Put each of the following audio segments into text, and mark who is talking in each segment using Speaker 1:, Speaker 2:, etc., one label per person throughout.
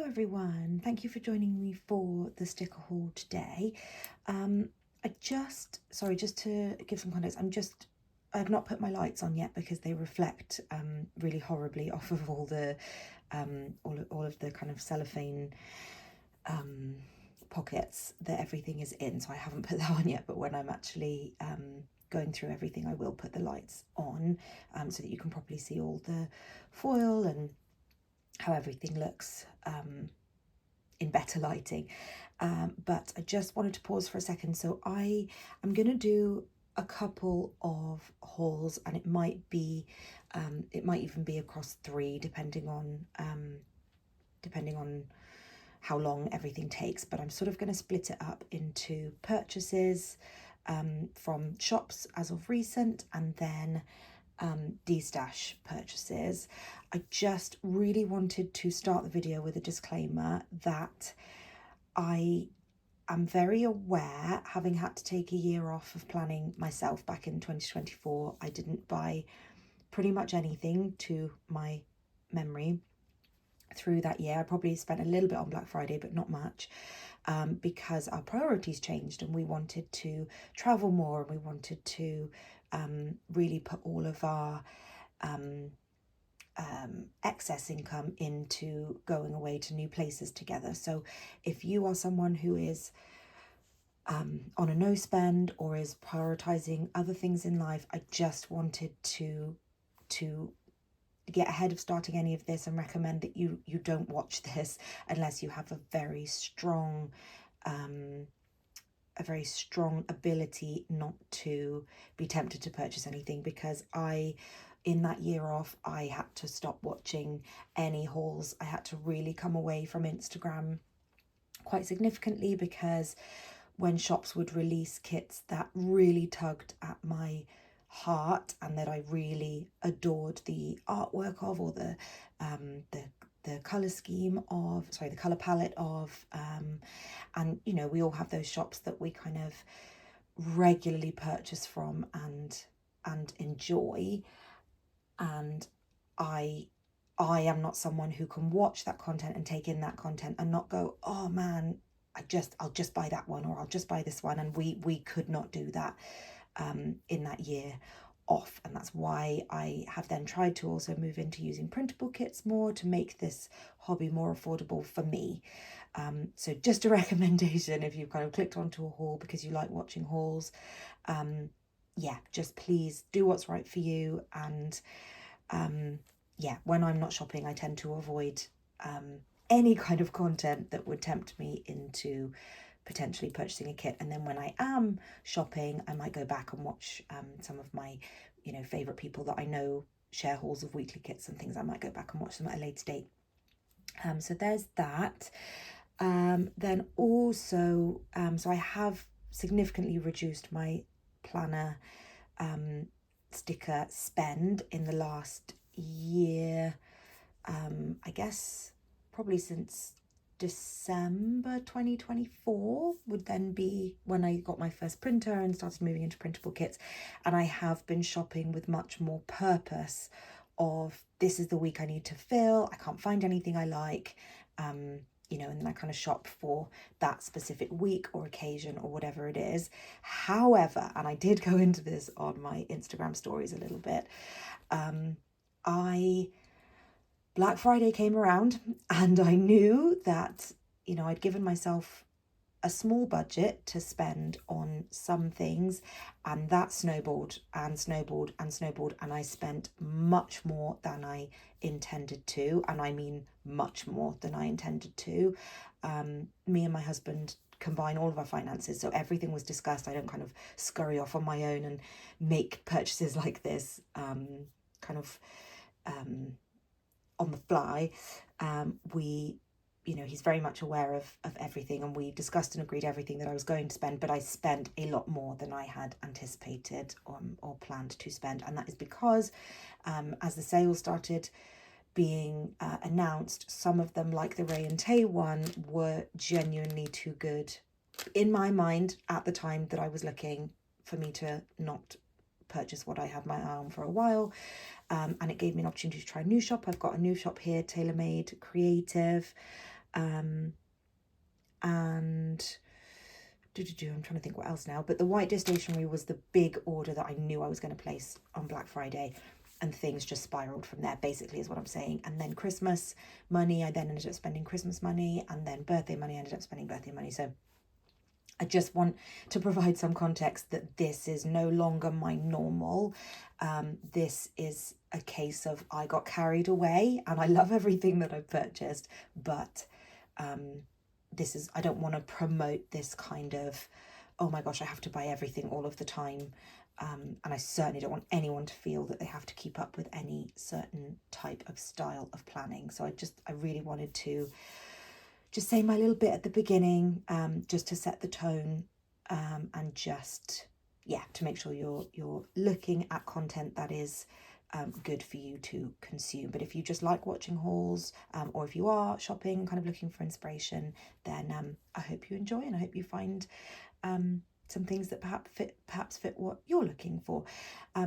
Speaker 1: Hello everyone, thank you for joining me for the sticker haul today. Just to give some context, I've not put my lights on yet because they reflect really horribly off of all the all of the kind of cellophane pockets that everything is in, so I haven't put that on yet, but when I'm actually going through everything I will put the lights on so that you can properly see all the foil and how everything looks in better lighting. But I just wanted to pause for a second. So I am going to do a couple of hauls, and it might even be across 3 depending on how long everything takes. But I'm sort of going to split it up into purchases from shops as of recent, and then de-stash purchases. I just really wanted to start the video with a disclaimer that I am very aware, having had to take a year off of planning myself back in 2024, I didn't buy pretty much anything to my memory through that year. I probably spent a little bit on Black Friday, but not much, because our priorities changed and we wanted to travel more, and we wanted to really put all of our excess income into going away to new places together. So if you are someone who is on a no spend or is prioritizing other things in life, I just wanted to get ahead of starting any of this and recommend that you don't watch this unless you have a very strong ability not to be tempted to purchase anything, because in that year off, I had to stop watching any hauls. I had to really come away from Instagram quite significantly, because when shops would release kits that really tugged at my heart and that I really adored the artwork of, or the color scheme of, the color palette of, and you know, we all have those shops that we kind of regularly purchase from and enjoy, and I am not someone who can watch that content and take in that content and not go, oh man, I'll just buy that one, or I'll just buy this one. And we could not do that in that year off, and that's why I have then tried to also move into using printable kits more to make this hobby more affordable for me. So just a recommendation, if you've kind of clicked onto a haul because you like watching hauls, yeah, just please do what's right for you. And yeah, when I'm not shopping, I tend to avoid any kind of content that would tempt me into potentially purchasing a kit. And then when I am shopping, I might go back and watch some of my, favourite people that I know share hauls of weekly kits and things. I might go back and watch them at a later date. So there's that. Then also, so I have significantly reduced my planner sticker spend in the last year. I guess probably since December 2024 would then be when I got my first printer and started moving into printable kits. And I have been shopping with much more purpose of, this is the week I need to fill, I can't find anything I like, and then I kind of shop for that specific week or occasion or whatever it is. However, and I did go into this on my Instagram stories a little bit, Black Friday came around and I knew that, I'd given myself a small budget to spend on some things, and that snowballed and snowballed and snowballed, and I spent much more than I intended to, and I mean much more than I intended to. Me and my husband combine all of our finances, so everything was discussed. I don't kind of scurry off on my own and make purchases like this on the fly. He's very much aware of everything, and we discussed and agreed everything that I was going to spend, but I spent a lot more than I had anticipated or planned to spend. And that is because as the sales started being announced, some of them, like the Rae and Tay one, were genuinely too good in my mind at the time that I was looking, for me to not purchase what I had my eye on for a while. And it gave me an opportunity to try a new shop. I've got a new shop here, Tailor Made Creative. And I'm trying to think what else now, but the white dish stationery was the big order that I knew I was going to place on Black Friday, and things just spiraled from there, basically, is what I'm saying. And then Christmas money, I then ended up spending Christmas money, and then birthday money, I ended up spending birthday money. So I just want to provide some context that this is no longer my normal. This is a case of I got carried away, and I love everything that I've purchased, but this is, I don't want to promote this kind of, oh my gosh, I have to buy everything all of the time. And I certainly don't want anyone to feel that they have to keep up with any certain type of style of planning. So I really wanted to just say my little bit at the beginning, just to set the tone, and just, yeah, to make sure you're looking at content that is good for you to consume. But if you just like watching hauls, or if you are shopping, kind of looking for inspiration, then I hope you enjoy, and I hope you find some things that perhaps fit what you're looking for.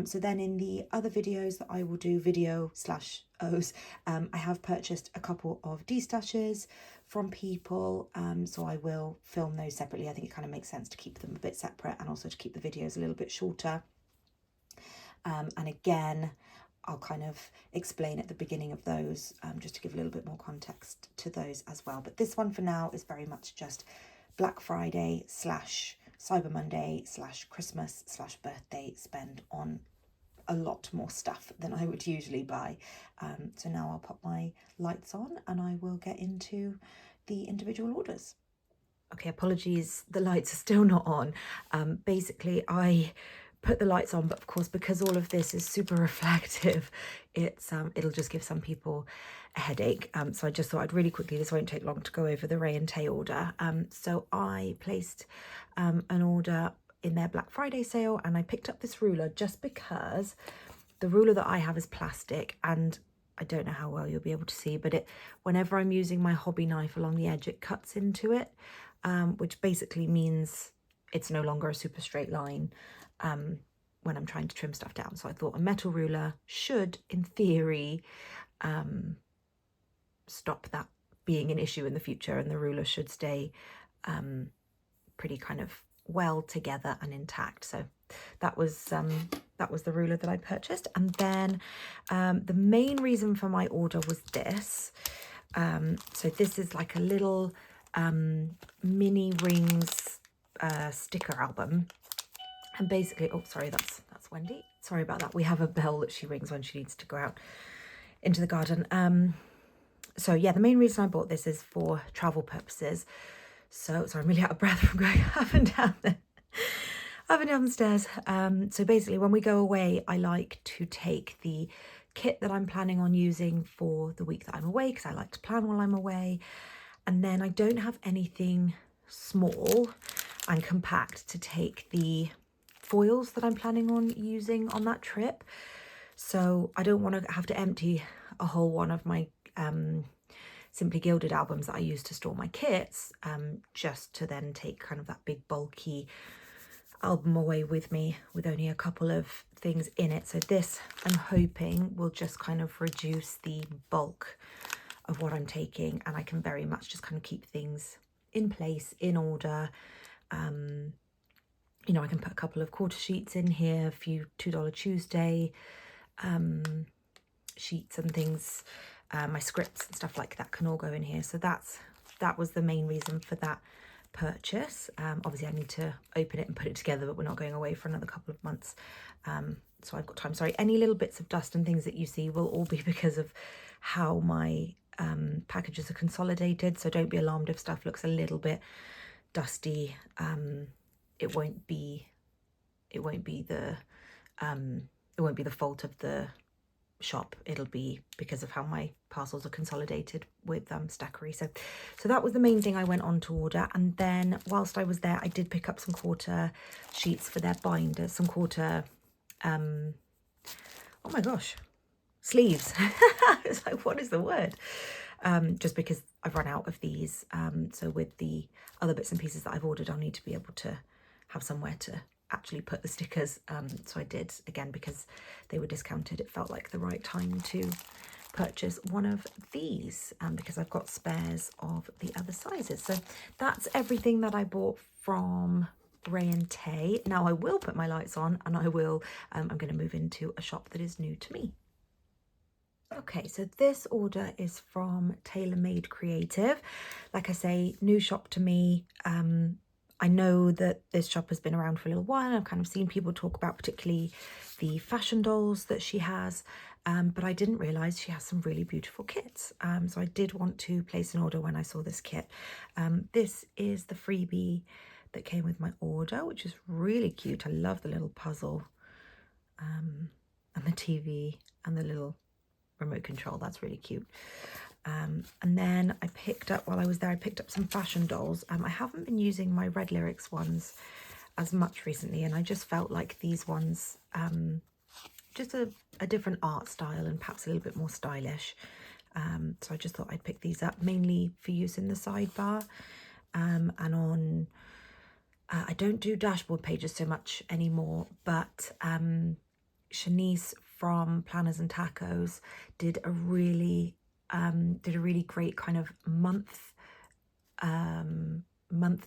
Speaker 1: So then in the other videos that I will do, video/O's, I have purchased a couple of destashes from people, so I will film those separately. I think it kind of makes sense to keep them a bit separate, and also to keep the videos a little bit shorter. And again, I'll kind of explain at the beginning of those, just to give a little bit more context to those as well. But this one for now is very much just Black Friday / Cyber Monday / Christmas / birthday spend on a lot more stuff than I would usually buy. So now I'll pop my lights on and I will get into the individual orders. Okay, apologies, the lights are still not on. Basically, I put the lights on, but of course, because all of this is super reflective, it'll just give some people a headache. So I just thought I'd really quickly, this won't take long, to go over the Rae and Tay order. So I placed an order in their Black Friday sale, and I picked up this ruler just because the ruler that I have is plastic, and I don't know how well you'll be able to see, but whenever I'm using my hobby knife along the edge, it cuts into it, which basically means it's no longer a super straight line when I'm trying to trim stuff down. So I thought a metal ruler should, in theory, stop that being an issue in the future, and the ruler should stay pretty kind of well together and intact. So that was the ruler that I purchased. And then the main reason for my order was this. So this is like a little mini rings sticker album. And basically, oh, sorry, that's Wendy. Sorry about that. We have a bell that she rings when she needs to go out into the garden. So yeah, the main reason I bought this is for travel purposes. So, sorry, I'm really out of breath from going up and down the stairs. So basically, when we go away, I like to take the kit that I'm planning on using for the week that I'm away, because I like to plan while I'm away. And then I don't have anything small and compact to take the foils that I'm planning on using on that trip. So I don't want to have to empty a whole one of my Simply Gilded albums that I use to store my kits, just to then take kind of that big bulky album away with me with only a couple of things in it. So this, I'm hoping, will just kind of reduce the bulk of what I'm taking, and I can very much just kind of keep things in place, in order. You know, I can put a couple of quarter sheets in here, a few $2 Tuesday sheets and things. My scripts and stuff like that can all go in here. So that was the main reason for that purchase. Obviously I need to open it and put it together, but we're not going away for another couple of months. So I've got time. Sorry, any little bits of dust and things that you see will all be because of how my packages are consolidated. So don't be alarmed if stuff looks a little bit dusty. It won't be the fault of the shop. It'll be because of how my parcels are consolidated with Stationery. So that was the main thing I went on to order. And then whilst I was there, I did pick up some quarter sheets for their binders, some quarter oh my gosh, sleeves. It's like, what is the word? Just because I've run out of these. So with the other bits and pieces that I've ordered, I'll need to be able to have somewhere to actually put the stickers. So I did, again, because they were discounted, it felt like the right time to purchase one of these because I've got spares of the other sizes. So that's everything that I bought from Rae and Tay. Now I will put my lights on, and I will, I'm going to move into a shop that is new to me. Okay, so this order is from Tailor Made Creative. Like I say, new shop to me. I know that this shop has been around for a little while. I've kind of seen people talk about particularly the fashion dolls that she has, but I didn't realise she has some really beautiful kits. So I did want to place an order when I saw this kit. This is the freebie that came with my order, which is really cute. I love the little puzzle and the TV and the little remote control. That's really cute. And then I picked up, while I was there, I picked up some fashion dolls. I haven't been using my Red Lyrics ones as much recently, and I just felt like these ones, just a different art style and perhaps a little bit more stylish. So I just thought I'd pick these up, mainly for use in the sidebar. And on, I don't do dashboard pages so much anymore, but Shanice from Planners and Tacos did a really great kind of month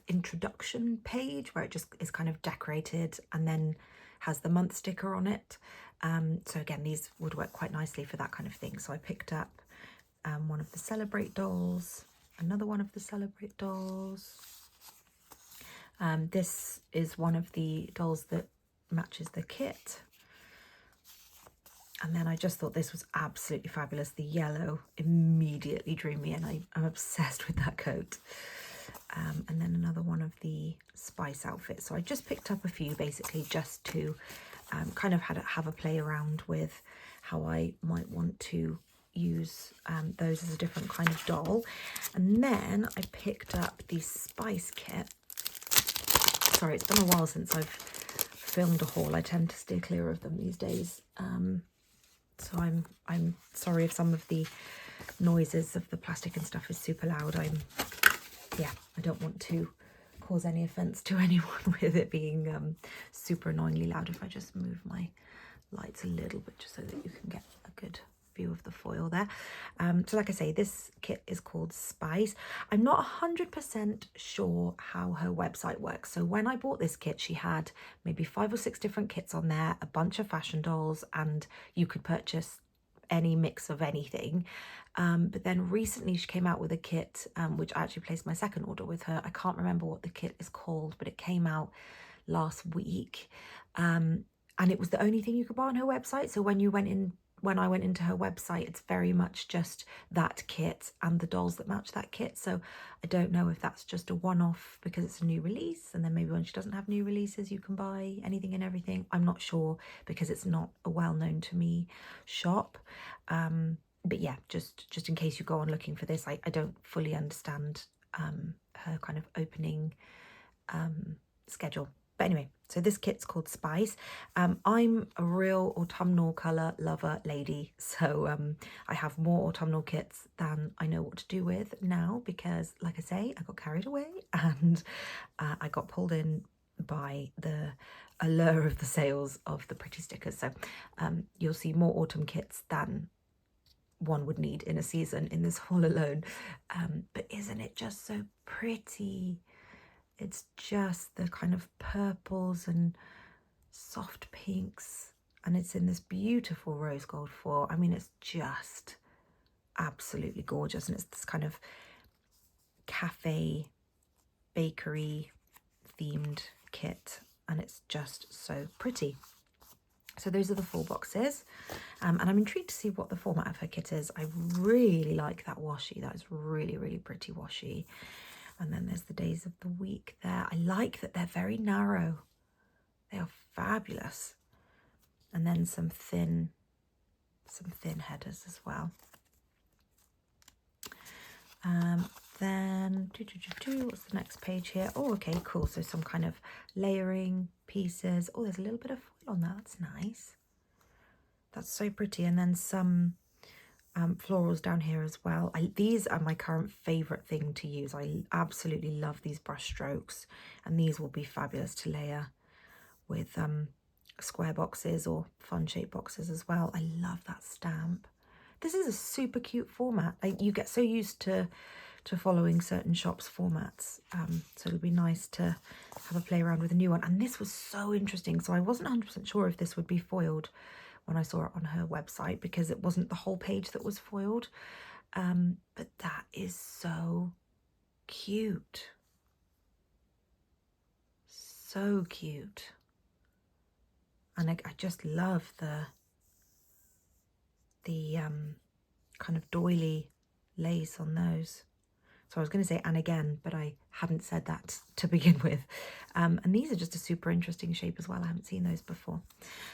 Speaker 1: introduction page where it just is kind of decorated and then has the month sticker on it. So again, these would work quite nicely for that kind of thing. So I picked up one of the Celebrate dolls, another one of the Celebrate dolls. This is one of the dolls that matches the kit. And then I just thought this was absolutely fabulous. The yellow immediately drew me in. I'm obsessed with that coat. And then another one of the Spice outfits. So I just picked up a few basically just to kind of have a play around with how I might want to use those as a different kind of doll. And then I picked up the Spice kit. Sorry, it's been a while since I've filmed a haul. I tend to steer clear of them these days. So I'm sorry if some of the noises of the plastic and stuff is super loud. I don't want to cause any offense to anyone with it being super annoyingly loud. If I just move my lights a little bit just so that you can get a good view of the foil there. So like I say, this kit is called Spice. I'm not 100% sure how her website works. So when I bought this kit, she had maybe 5 or 6 different kits on there, a bunch of fashion dolls, and you could purchase any mix of anything. But then recently she came out with a kit, which I actually placed my second order with her. I can't remember what the kit is called, but it came out last week. And it was the only thing you could buy on her website. So when I went into her website, it's very much just that kit and the dolls that match that kit. So I don't know if that's just a one-off because it's a new release, and then maybe when she doesn't have new releases, you can buy anything and everything. I'm not sure because it's not a well-known to me shop. But yeah, just in case you go on looking for this, I don't fully understand her kind of opening schedule. But anyway, so this kit's called Spice. I'm a real autumnal colour lover lady, so I have more autumnal kits than I know what to do with now because, like I say, I got carried away and I got pulled in by the allure of the sales of the pretty stickers. So you'll see more autumn kits than one would need in a season in this haul alone. But isn't it just so pretty? It's just the kind of purples and soft pinks, and it's in this beautiful rose gold foil. I mean, it's just absolutely gorgeous, and it's this kind of cafe bakery themed kit, and it's just so pretty. So those are the 4 boxes, and I'm intrigued to see what the format of her kit is. I really like that washi. That is really pretty washi. And then there's the days of the week there. I like that they're very narrow. They are fabulous. And then some thin headers as well. Then what's the next page here? Oh, okay, cool. So some kind of layering pieces. Oh, there's a little bit of foil on that. That's nice. That's so pretty. And then some florals down here as well. These are my current favourite thing to use. I absolutely love these brush strokes, and these will be fabulous to layer with square boxes or fun shaped boxes as well. I love that stamp. This is a super cute format. You get so used to following certain shops' formats. So it'll be nice to have a play around with a new one. And this was so interesting. So I wasn't 100% sure if this would be foiled when I saw it on her website, because it wasn't the whole page that was foiled. But that is so cute. So cute. And I just love the kind of doily lace on those. So I was going to say and again, but I hadn't said that to begin with. And these are just a super interesting shape as well. I haven't seen those before.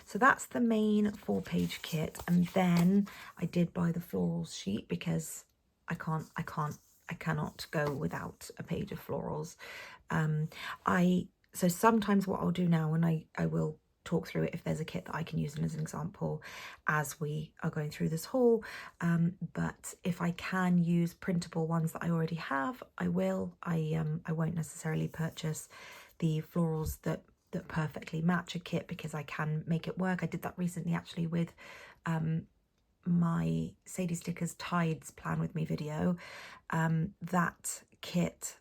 Speaker 1: So that's the main 4-page kit. And then I did buy the florals sheet because I cannot go without a page of florals. So sometimes what I'll do now, and I will talk through it if there's a kit that I can use as an example as we are going through this haul, but if I can use printable ones that I already have, I will. I won't necessarily purchase the florals that perfectly match a kit because I can make it work. I did that recently actually with my Sadie Stickers Tides Plan With Me video. That kit,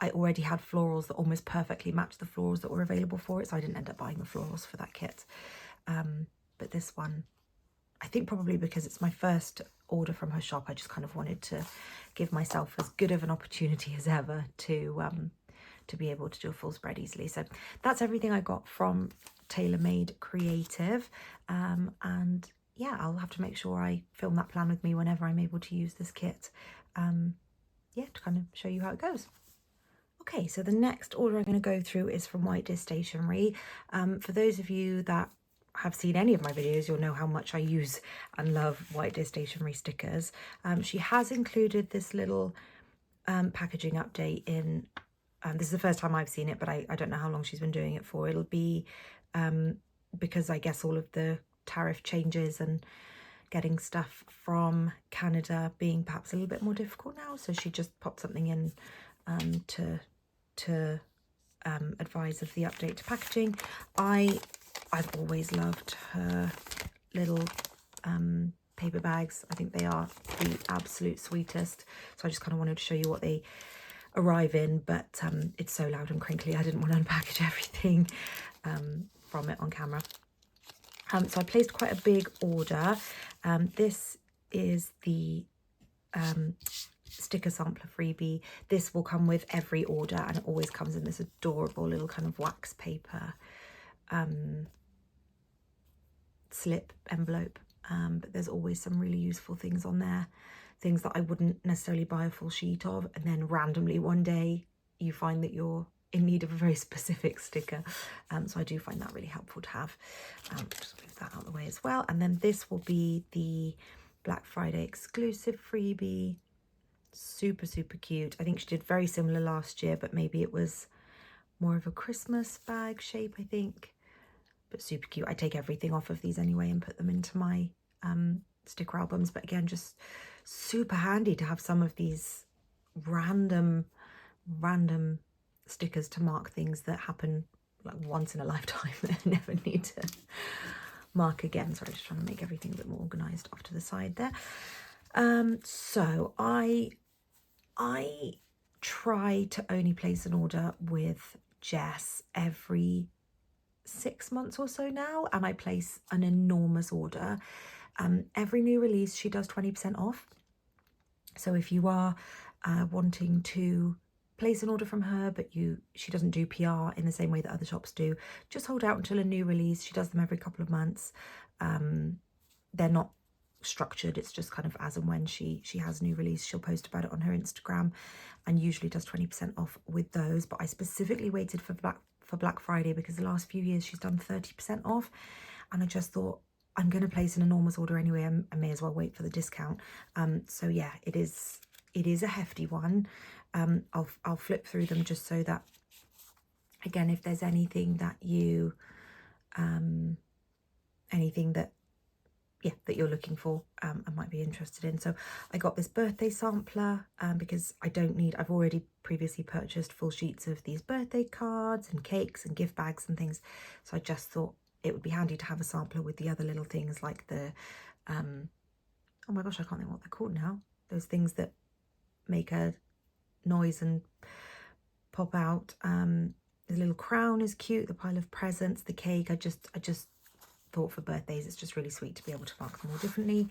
Speaker 1: I already had florals that almost perfectly matched the florals that were available for it, so I didn't end up buying the florals for that kit. But this one, I think probably because it's my first order from her shop, I just kind of wanted to give myself as good of an opportunity as ever to be able to do a full spread easily. So that's everything I got from TaylorMade Creative. And yeah, I'll have to make sure I film that plan with me whenever I'm able to use this kit. Yeah, to kind of show you how it goes. Okay, so the next order I'm going to go through is from White Disc Stationery. For those of you that have seen any of my videos, you'll know how much I use and love White Disc Stationery stickers. She has included this little packaging update in, this is the first time I've seen it, but I don't know how long she's been doing it for. It'll be, because I guess all of the tariff changes and getting stuff from Canada being perhaps a little bit more difficult now, so she just popped something in to advise of the update to packaging. I've always loved her little paper bags. I think they are the absolute sweetest. So I just kind of wanted to show you what they arrive in, but it's so loud and crinkly I didn't want to unpackage everything from it on camera. So I placed quite a big order. This is the sticker sampler freebie. This will come with every order, and it always comes in this adorable little kind of wax paper slip envelope, but there's always some really useful things on there, things that I wouldn't necessarily buy a full sheet of, and then randomly one day you find that you're in need of a very specific sticker. So I do find that really helpful to have. Just move that out of the way as well. And then this will be the Black Friday exclusive freebie. Super, super cute. I think she did very similar last year, but maybe it was more of a Christmas bag shape, I think. But super cute. I take everything off of these anyway and put them into my sticker albums. But again, just super handy to have some of these random stickers to mark things that happen like once in a lifetime that I never need to mark again. Sorry, just trying to make everything a bit more organised off to the side there. So I try to only place an order with Jess every 6 months or so now, and I place an enormous order. Every new release she does 20% off. So if you are wanting to place an order from her, but she doesn't do PR in the same way that other shops do, just hold out until a new release. She does them every couple of months. They're not structured, it's just kind of as and when she has a new release, she'll post about it on her Instagram, and usually does 20% off with those. But I specifically waited for Black Friday because the last few years she's done 30% off, and I just thought, I'm going to place an enormous order anyway, I may as well wait for the discount. So yeah, it is a hefty one. I'll flip through them just so that, again, if there's anything that you that you're looking for, I might be interested in. So I got this birthday sampler because I've already previously purchased full sheets of these birthday cards and cakes and gift bags and things, so I just thought it would be handy to have a sampler with the other little things like the oh my gosh, I can't think what they're called now. Those things that make a noise and pop out. The little crown is cute, the pile of presents, the cake. I just thought for birthdays it's just really sweet to be able to mark them all differently.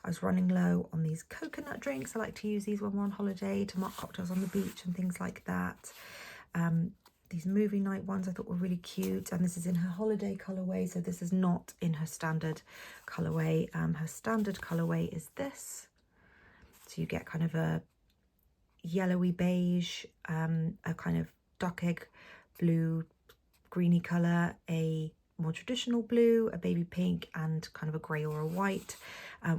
Speaker 1: I was running low on these coconut drinks. I like to use these when we're on holiday to mark cocktails on the beach and things like that. These movie night ones I thought were really cute, and this is in her holiday colourway, so this is not in her standard colourway. Her standard colourway is this, so you get kind of a yellowy beige, a kind of duck egg blue greeny colour, a more traditional blue, a baby pink, and kind of a grey or a white,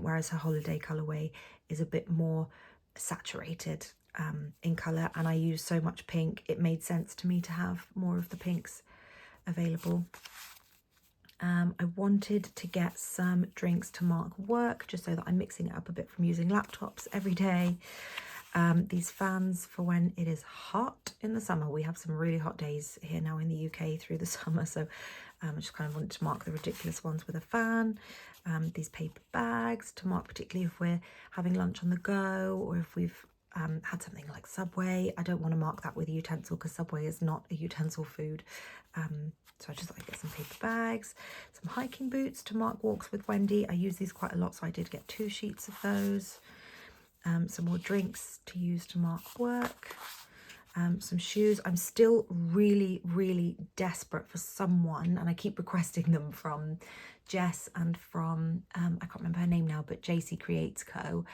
Speaker 1: whereas her holiday colourway is a bit more saturated in colour, and I use so much pink it made sense to me to have more of the pinks available. I wanted to get some drinks to mark work, just so that I'm mixing it up a bit from using laptops every day. These fans for when it is hot in the summer. We have some really hot days here now in the UK through the summer, so I just kind of wanted to mark the ridiculous ones with a fan. These paper bags to mark, particularly if we're having lunch on the go, or if we've had something like Subway. I don't want to mark that with a utensil because Subway is not a utensil food. So I just thought I'd get some paper bags, some hiking boots to mark walks with Wendy. I use these quite a lot, so I did get 2 sheets of those. Some more drinks to use to mark work. Some shoes. I'm still really desperate for someone, and I keep requesting them from Jess and from I can't remember her name now, but JC Creates Co.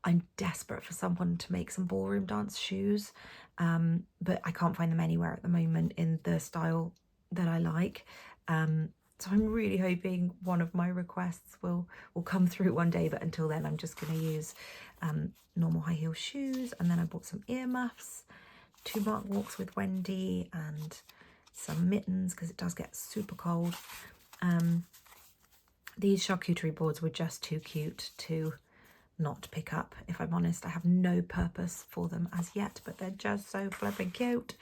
Speaker 1: I'm desperate for someone to make some ballroom dance shoes, but I can't find them anywhere at the moment in the style that I like. So I'm really hoping one of my requests will come through one day, but until then I'm just going to use normal high heel shoes. And then I bought some earmuffs to mark walks with Wendy, and some mittens because it does get super cold. These charcuterie boards were just too cute to not pick up, if I'm honest. I have no purpose for them as yet, but they're just so flipping cute.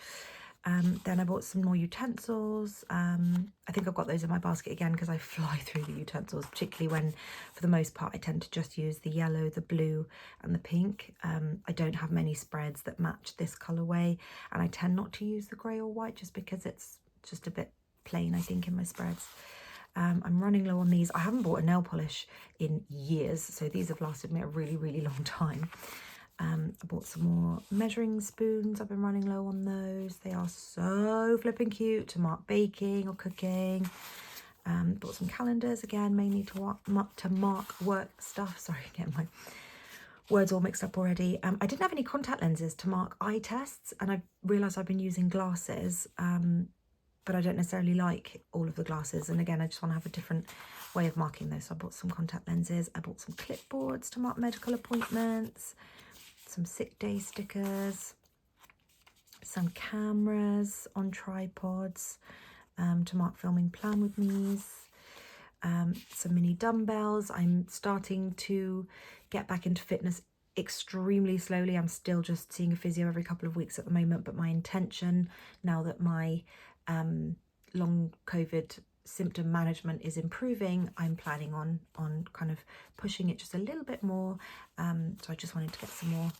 Speaker 1: Then I bought some more utensils. I think I've got those in my basket again because I fly through the utensils, particularly when, for the most part, I tend to just use the yellow, the blue and the pink. I don't have many spreads that match this colourway, and I tend not to use the grey or white just because it's just a bit plain, I think, in my spreads. I'm running low on these. I haven't bought a nail polish in years, so these have lasted me a really long time. I bought some more measuring spoons. I've been running low on those. They are so flipping cute to mark baking or cooking. Bought some calendars again, mainly to mark work stuff. Sorry, getting my words all mixed up already. I didn't have any contact lenses to mark eye tests, and I realised I've been using glasses, but I don't necessarily like all of the glasses. And again, I just want to have a different way of marking those. So I bought some contact lenses. I bought some clipboards to mark medical appointments. Some sick day stickers, some cameras on tripods to mark filming plan with me's, some mini dumbbells. I'm starting to get back into fitness extremely slowly. I'm still just seeing a physio every couple of weeks at the moment, but my intention, now that my long COVID symptom management is improving, I'm planning on kind of pushing it just a little bit more. So I just wanted to get some more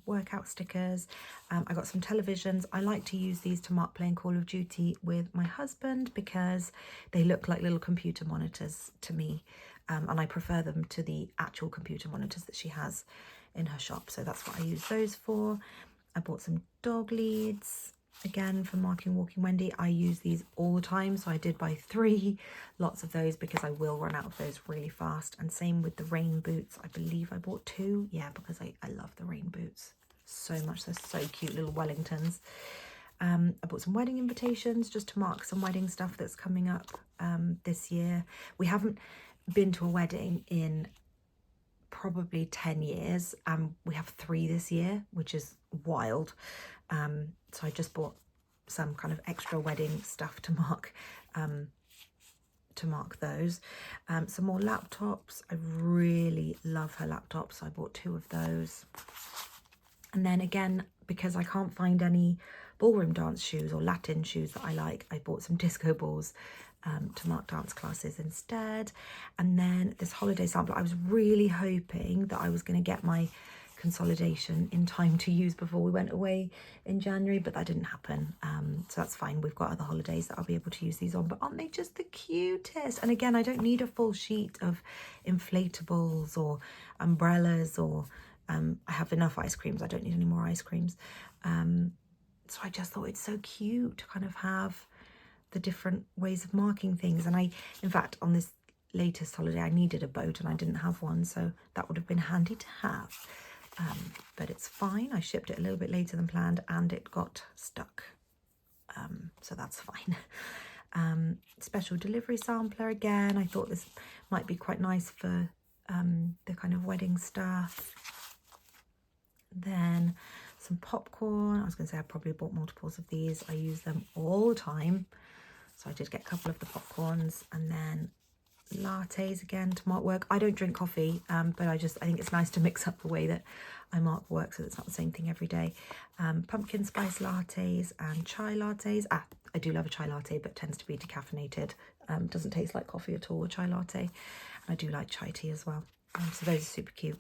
Speaker 1: workout stickers. I got some televisions. I like to use these to mark playing Call of Duty with my husband because they look like little computer monitors to me, and I prefer them to the actual computer monitors that she has in her shop, so that's what I use those for. I bought some dog leads, again for marking walking Wendy. I use these all the time, so I did buy 3 lots of those because I will run out of those really fast. And same with the rain boots. I believe I bought 2, yeah, because I love the rain boots so much. They're so cute, little Wellingtons. I bought some wedding invitations just to mark some wedding stuff that's coming up this year. We haven't been to a wedding in probably 10 years, and we have 3 this year, which is wild. So I just bought some kind of extra wedding stuff to mark those. Some more laptops. I really love her laptops, so I bought 2 of those. And then again, because I can't find any ballroom dance shoes or Latin shoes that I like, I bought some disco balls to mark dance classes instead. And then this holiday sampler, I was really hoping that I was going to get my consolidation in time to use before we went away in January, but that didn't happen. So that's fine. We've got other holidays that I'll be able to use these on, but aren't they just the cutest? And again, I don't need a full sheet of inflatables or umbrellas, or I have enough ice creams. I don't need any more ice creams. So I just thought it's so cute to kind of have the different ways of marking things. And in fact, on this latest holiday, I needed a boat and I didn't have one, so that would have been handy to have. But it's fine. I shipped it a little bit later than planned and it got stuck. So that's fine. Special delivery sampler again. I thought this might be quite nice for the kind of wedding stuff. Then some popcorn. I was going to say I probably bought multiples of these. I use them all the time. So I did get a couple of the popcorns, and then lattes again to mark work. I don't drink coffee, but I think it's nice to mix up the way that I mark work so it's not the same thing every day. Pumpkin spice lattes and chai lattes. I do love a chai latte, but tends to be decaffeinated. Doesn't taste like coffee at all, a chai latte. And I do like chai tea as well. So those are super cute.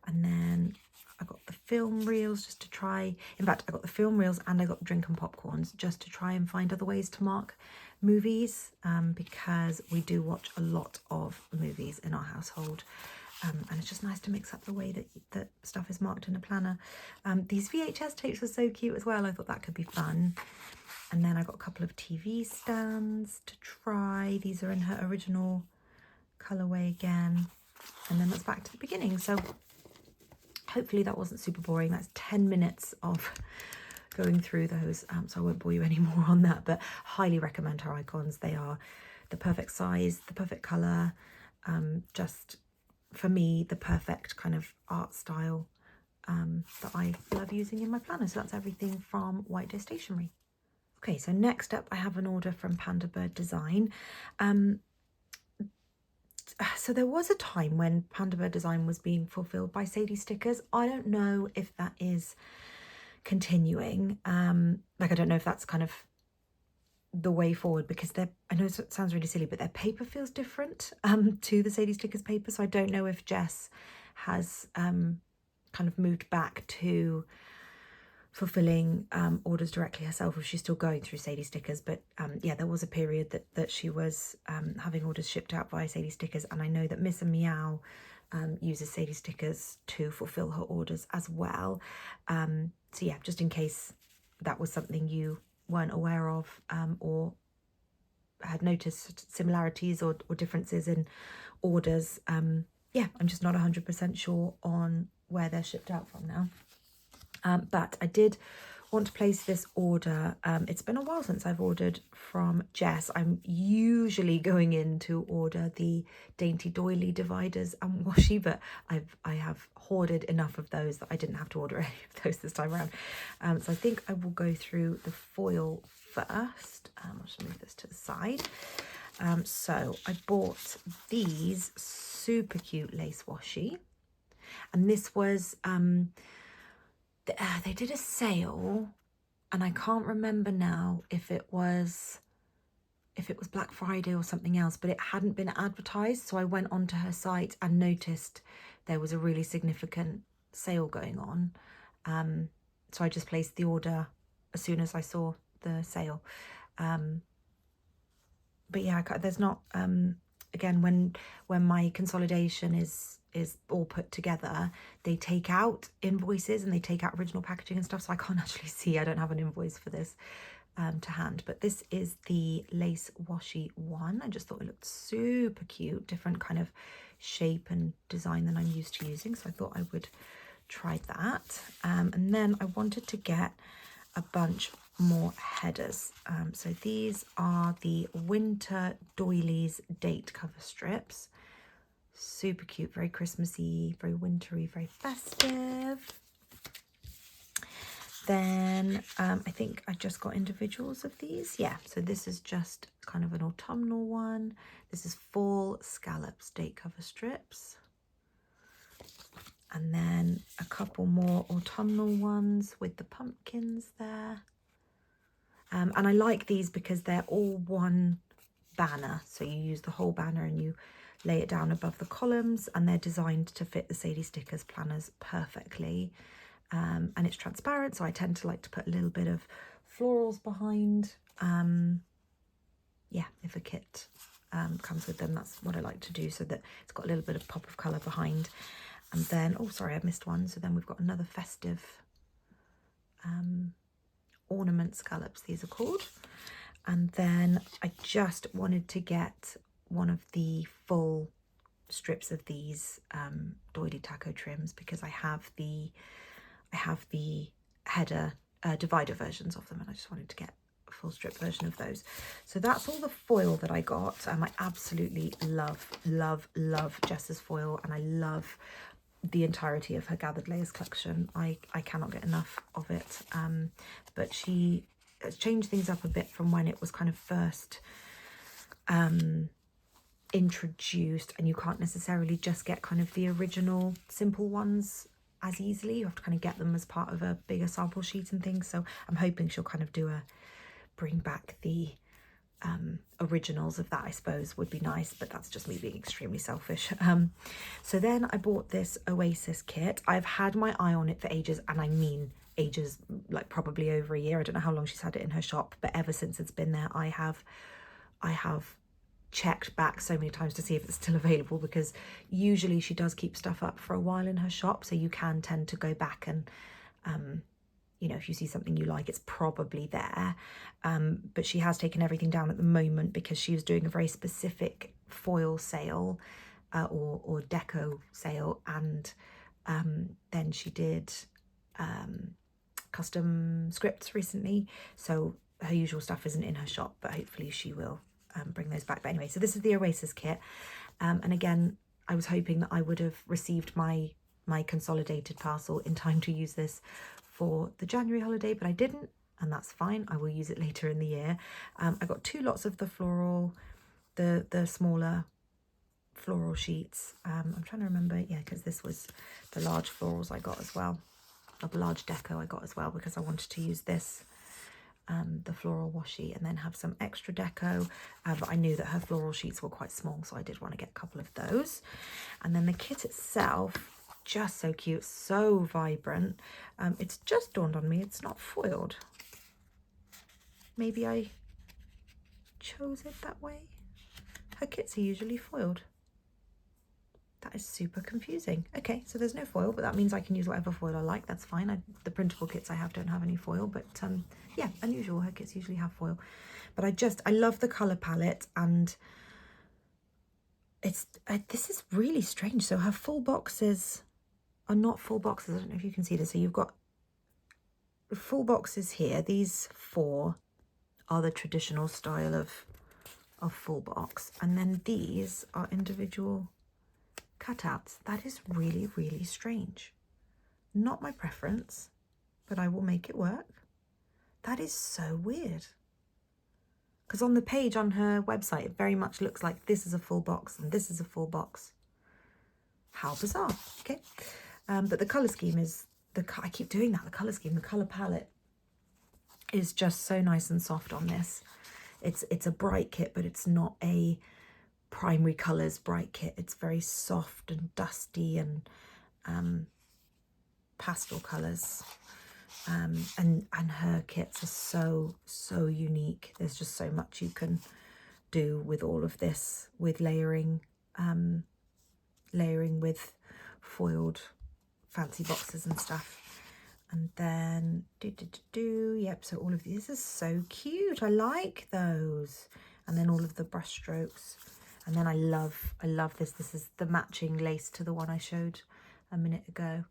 Speaker 1: And then I got the film reels just to try. In fact, I got the film reels and I got drink and popcorns just to try and find other ways to mark movies, because we do watch a lot of movies in our household, and it's just nice to mix up the way that stuff is marked in a planner. These VHS tapes were so cute as well. I thought that could be fun. And then I got a couple of TV stands to try. These are in her original colorway again, and then that's back to the beginning. So hopefully that wasn't super boring. That's 10 minutes of going through those, so I won't bore you anymore on that, but highly recommend her icons. They are the perfect size, the perfect colour, just for me the perfect kind of art style that I love using in my planner. So that's everything from White Day Stationery. Okay, so next up I have an order from Pandabird Design. So there was a time when Pandabird Design was being fulfilled by Sadie stickers. I don't know if that is continuing. Like, I don't know if that's kind of the way forward, because I know it sounds really silly, but their paper feels different to the Sadie stickers paper. So I don't know if Jess has kind of moved back to fulfilling orders directly herself, if she's still going through Sadie stickers. But yeah, there was a period that she was having orders shipped out via Sadie stickers, and I know that Miss and Meow uses Sadie stickers to fulfill her orders as well. So yeah, just in case that was something you weren't aware of, or had noticed similarities or differences in orders, yeah, I'm just not 100% sure on where they're shipped out from now. But I did want to place this order. It's been a while since I've ordered from Jess. I'm usually going in to order the dainty doily dividers and washi, but I have hoarded enough of those that I didn't have to order any of those this time around. So I think I will go through the foil first. I'll just move this to the side. So I bought these super cute lace washi, and this was they did a sale, and I can't remember now if it was Black Friday or something else, but it hadn't been advertised. So I went onto her site and noticed there was a really significant sale going on. So I just placed the order as soon as I saw the sale. But yeah, there's not, again, when my consolidation is all put together, they take out invoices and they take out original packaging and stuff, so I can't actually see. I don't have an invoice for this to hand, but this is the lace washi one. I just thought it looked super cute, different kind of shape and design than I'm used to using, so I thought I would try that. And then I wanted to get a bunch more headers. So these are the Winter Doilies date cover strips. Super cute, very Christmassy, very wintry, very festive. Then I think I just got individuals of these. Yeah, so this is just kind of an autumnal one. This is fall scallops date cover strips. And then a couple more autumnal ones with the pumpkins there. And I like these because they're all one banner. So you use the whole banner and you lay it down above the columns, and they're designed to fit the Sadie Stickers planners perfectly. And it's transparent, so I tend to like to put a little bit of florals behind. Yeah, if a kit comes with them, that's what I like to do, so that it's got a little bit of pop of colour behind. And then, oh sorry, I missed one. So then we've got another festive ornament scallops, these are called. And then I just wanted to get one of the full strips of these doily taco trims, because I have the header divider versions of them, and I just wanted to get a full strip version of those. So that's all the foil that I got. I absolutely love Jess's foil, and I love the entirety of her Gathered Layers collection. I cannot get enough of it. But she has changed things up a bit from when it was kind of first introduced, and you can't necessarily just get kind of the original simple ones as easily. You have to kind of get them as part of a bigger sample sheet and things. So I'm hoping she'll kind of bring back the originals of that, I suppose, would be nice, but that's just me being extremely selfish. So then I bought this Oasis kit. I've had my eye on it for ages, and I mean ages, like probably over a year. I don't know how long she's had it in her shop, but ever since it's been there, I have checked back so many times to see if it's still available, because usually she does keep stuff up for a while in her shop, so you can tend to go back and you know, if you see something you like, it's probably there. But she has taken everything down at the moment because she was doing a very specific foil sale or deco sale, and then she did custom scripts recently. So her usual stuff isn't in her shop, but hopefully she will bring those back. But anyway, so this is the Oasis kit. And again, I was hoping that I would have received my consolidated parcel in time to use this for the January holiday, but I didn't, and that's fine. I will use it later in the year. I got 2 lots of the floral, the smaller floral sheets. I'm trying to remember, yeah, because this was the large florals I got as well, or the large deco I got as well, because I wanted to use this, the floral washi, and then have some extra deco, but I knew that her floral sheets were quite small, so I did want to get a couple of those. And then the kit itself, just so cute, so vibrant. It's just dawned on me it's not foiled. Maybe I chose it that way. Her kits are usually foiled. That is super confusing. Okay, so there's no foil, but that means I can use whatever foil I like. That's fine. The printable kits I have don't have any foil, but yeah, unusual. Her kits usually have foil. But I love the colour palette, and it's this is really strange. So her full boxes are not full boxes. I don't know if you can see this. So you've got full boxes here. These 4 are the traditional style of full box, and then these are individual cutouts. That is really, really strange. Not my preference, but I will make it work. That is so weird, because on the page on her website it very much looks like this is a full box and this is a full box. How bizarre. Okay. But the colour scheme is, I keep doing that, the colour scheme, the colour palette is just so nice and soft on this. It's a bright kit, but it's not a primary colours bright kit. It's very soft and dusty and pastel colours. And her kits are so unique. There's just so much you can do with all of this, with layering with foiled fancy boxes and stuff. And then yep, so all of these are so cute. I like those. And then all of the brush strokes. And then I love this. This is the matching lace to the one I showed a minute ago.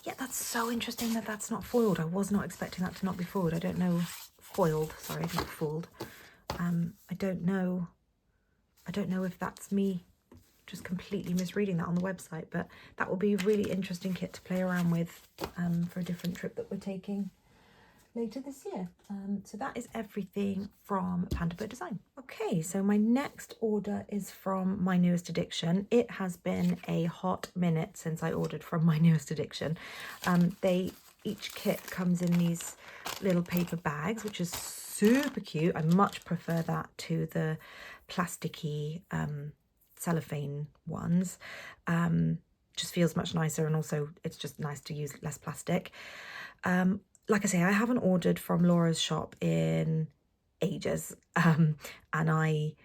Speaker 1: Yeah, that's so interesting that that's not foiled. I was not expecting that to not be foiled. I don't know, foiled, sorry, not fooled. I don't know if that's me just completely misreading that on the website, but that will be a really interesting kit to play around with for a different trip that we're taking later this year. So that is everything from Pandabird Design. Okay, so my next order is from my newest addiction. It has been a hot minute since I ordered from my newest addiction. Each kit comes in these little paper bags, which is super cute. I much prefer that to the plasticky cellophane ones. Just feels much nicer, and also it's just nice to use less plastic. Like I say, I haven't ordered from Laura's shop in ages, and I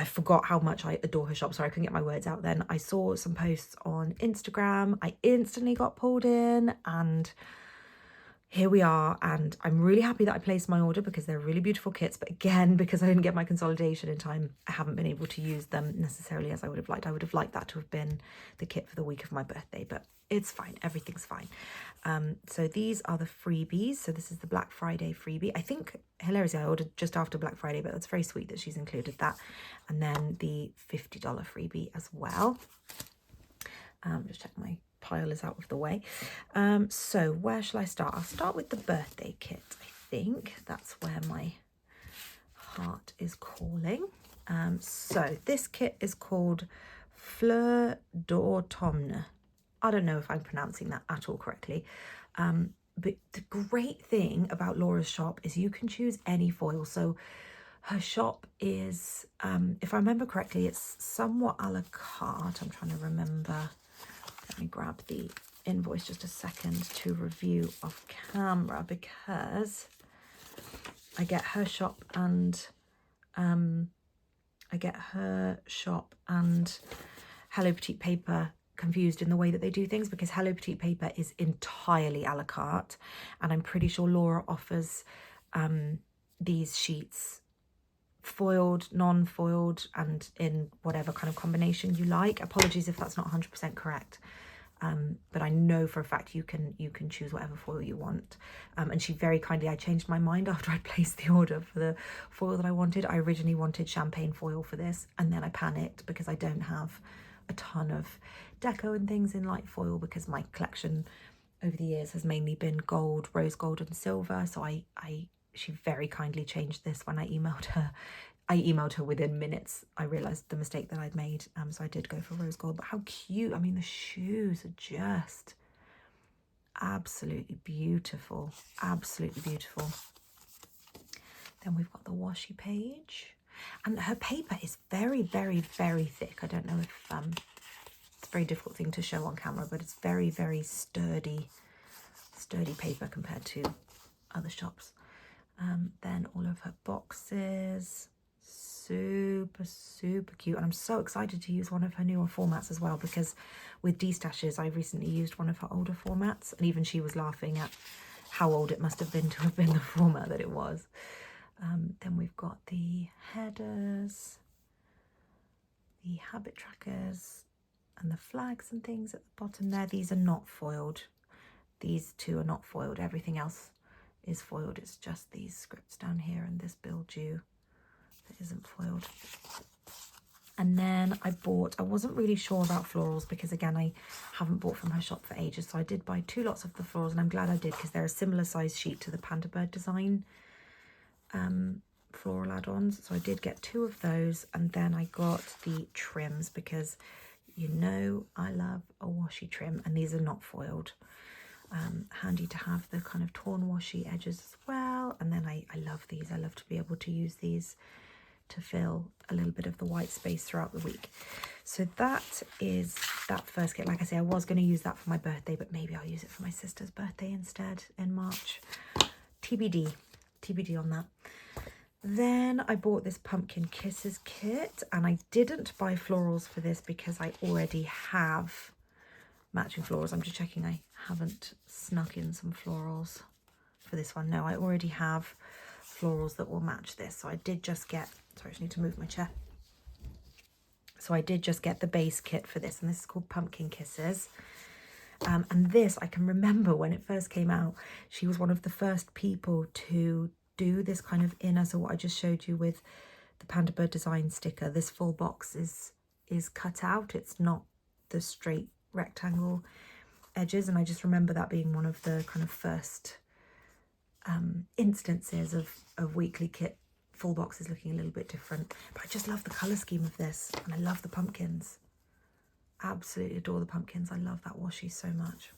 Speaker 1: forgot how much I adore her shop. Sorry, I couldn't get my words out then. I saw some posts on Instagram. I instantly got pulled in, and here we are. And I'm really happy that I placed my order because they're really beautiful kits. But again, because I didn't get my consolidation in time, I haven't been able to use them necessarily as I would have liked. I would have liked that to have been the kit for the week of my birthday, but it's fine. Everything's fine. So these are the freebies. So this is the Black Friday freebie. I think, hilariously, I ordered just after Black Friday, but that's very sweet that she's included that. And then the $50 freebie as well. Just check my pile is out of the way. So where shall I start? I'll start with the birthday kit. I think that's where my heart is calling. So this kit is called Fleur d'Automne. I don't know if I'm pronouncing that at all correctly. But the great thing about Laura's shop is you can choose any foil. So her shop is, if I remember correctly, it's somewhat a la carte. I'm trying to remember. Let me grab the invoice just a second to review off camera, because I get her shop and Hello Petite Paper confused in the way that they do things, because Hello Petite Paper is entirely a la carte, and I'm pretty sure Laura offers these sheets foiled, non-foiled, and in whatever kind of combination you like. Apologies if that's not 100% correct, but I know for a fact you can choose whatever foil you want. And she very kindly, I changed my mind after I placed the order for the foil that I wanted. I originally wanted champagne foil for this, and then I panicked because I don't have a ton of deco and things in light foil, because my collection over the years has mainly been gold, rose gold and silver. So she very kindly changed this when I emailed her. I emailed her within minutes. I realised the mistake that I'd made. So I did go for rose gold. But how cute. I mean, the shoes are just absolutely beautiful. Absolutely beautiful. Then we've got the washi page. And her paper is very, very, very thick. I don't know if it's a very difficult thing to show on camera, but it's very, very sturdy paper compared to other shops. Then all of her boxes, super cute, and I'm so excited to use one of her newer formats as well, because with D-Stashes I recently used one of her older formats, and even she was laughing at how old it must have been to have been the format that it was. Then we've got the headers, the habit trackers, and the flags and things at the bottom there. These are not foiled. These two are not foiled. Everything else is foiled. It's just these scripts down here and this bill due that isn't foiled. And then I wasn't really sure about florals, because again, I haven't bought from her shop for ages, so I did buy 2 lots of the florals, and I'm glad I did, because they're a similar size sheet to the Pandabird Design floral add-ons. So I did get 2 of those, and then I got the trims, because you know I love a washi trim, and these are not foiled. Handy to have the kind of torn washi edges as well. And then I love these. I love to be able to use these to fill a little bit of the white space throughout the week. So that is that first kit. Like I say, I was going to use that for my birthday, but maybe I'll use it for my sister's birthday instead in March. TBD on that. Then I bought this Pumpkin Kisses kit, and I didn't buy florals for this because I already have matching florals. I'm just checking I haven't snuck in some florals for this one. No, I already have florals that will match this. So I did just get, sorry, I just need to move my chair. So I did just get the base kit for this, and this is called Pumpkin Kisses. And this, I can remember when it first came out, she was one of the first people to do this kind of inner. So what I just showed you with the Pandabird Design sticker, this full box is cut out. It's not the straight rectangle edges, and I just remember that being one of the kind of first instances of weekly kit full boxes looking a little bit different. But I just love the colour scheme of this, and I love the pumpkins. Absolutely adore the pumpkins. I love that washi so much.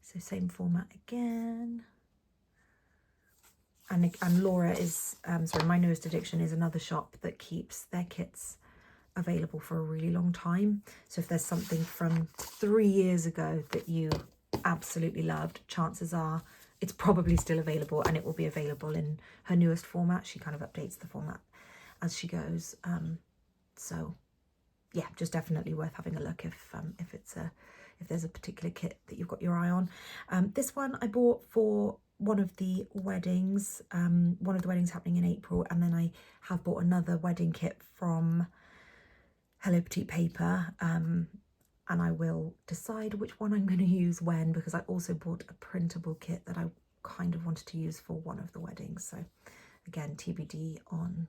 Speaker 1: So same format again. And Laura is, sorry, My Newest Addiction is another shop that keeps their kits available for a really long time. So if there's something from 3 years ago that you absolutely loved, chances are it's probably still available, and it will be available in her newest format. She kind of updates the format as she goes. So yeah, just definitely worth having a look if there's a particular kit that you've got your eye on. This one I bought for one of the weddings happening in April, and then I have bought another wedding kit from Hello Petite Paper, and I will decide which one I'm going to use when, because I also bought a printable kit that I kind of wanted to use for one of the weddings. So again, TBD on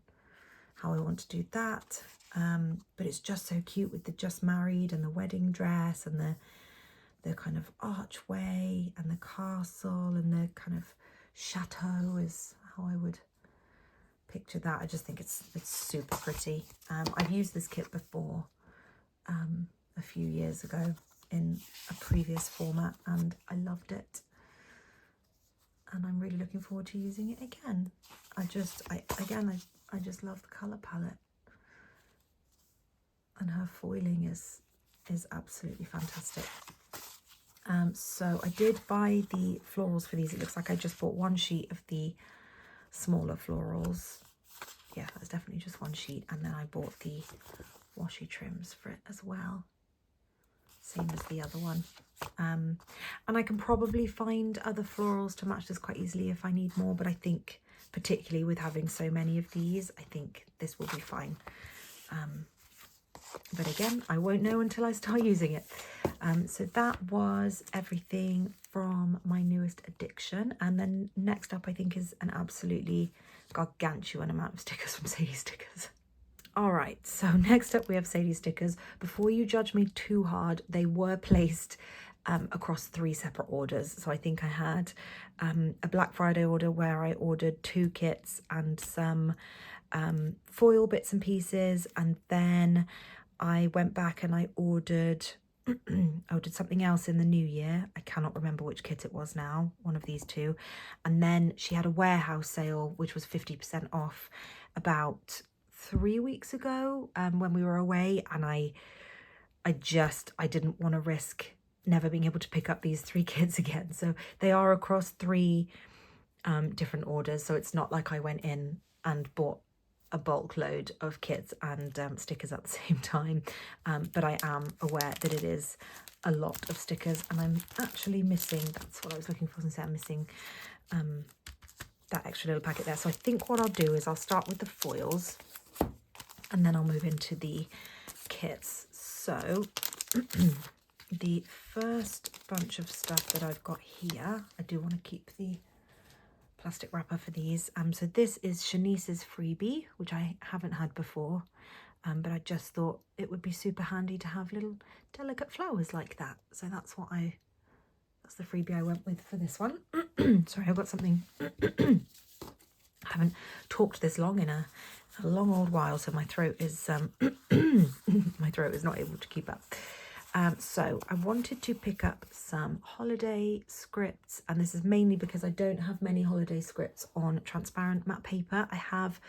Speaker 1: how I want to do that. But it's just so cute with the just married and the wedding dress and the kind of archway and the castle and the kind of chateau is how I would picture that. I just think it's super pretty. I've used this kit before a few years ago in a previous format, and I loved it, and I'm really looking forward to using it again. I just love the colour palette, and her foiling is absolutely fantastic. So I did buy the florals for these. It looks like I just bought one sheet of the smaller florals. Yeah, that's definitely just one sheet, and then I bought the washi trims for it as well, same as the other one. And I can probably find other florals to match this quite easily if I need more, but I think particularly with having so many of these, I think this will be fine. But again, I won't know until I start using it. So that was everything from My Newest Addiction. And then next up, I think, is an absolutely gargantuan amount of stickers from Sadie Stickers. All right, so next up we have Sadie Stickers. Before you judge me too hard, they were placed across 3 separate orders. So I think I had a Black Friday order where I ordered 2 kits and some foil bits and pieces, and then I went back and I ordered something else in the new year. I cannot remember which kit it was now, one of these 2. And then she had a warehouse sale, which was 50% off about 3 weeks ago when we were away. And I didn't want to risk never being able to pick up these 3 kits again. So they are across 3 different orders. So it's not like I went in and bought a bulk load of kits and stickers at the same time, but I am aware that it is a lot of stickers, and I'm actually missing, that's what I was looking for, since I'm missing that extra little packet there. So I think what I'll do is I'll start with the foils and then I'll move into the kits. So the first bunch of stuff that I've got here, I do want to keep the plastic wrapper for these. So this is Shanice's freebie, which I haven't had before, but I just thought it would be super handy to have little delicate flowers like that. So that's the freebie I went with for this one. Sorry, I've got something. I haven't talked this long in a long old while, so my throat is my throat is not able to keep up. So I wanted to pick up some holiday scripts, and this is mainly because I don't have many holiday scripts on transparent matte paper. I have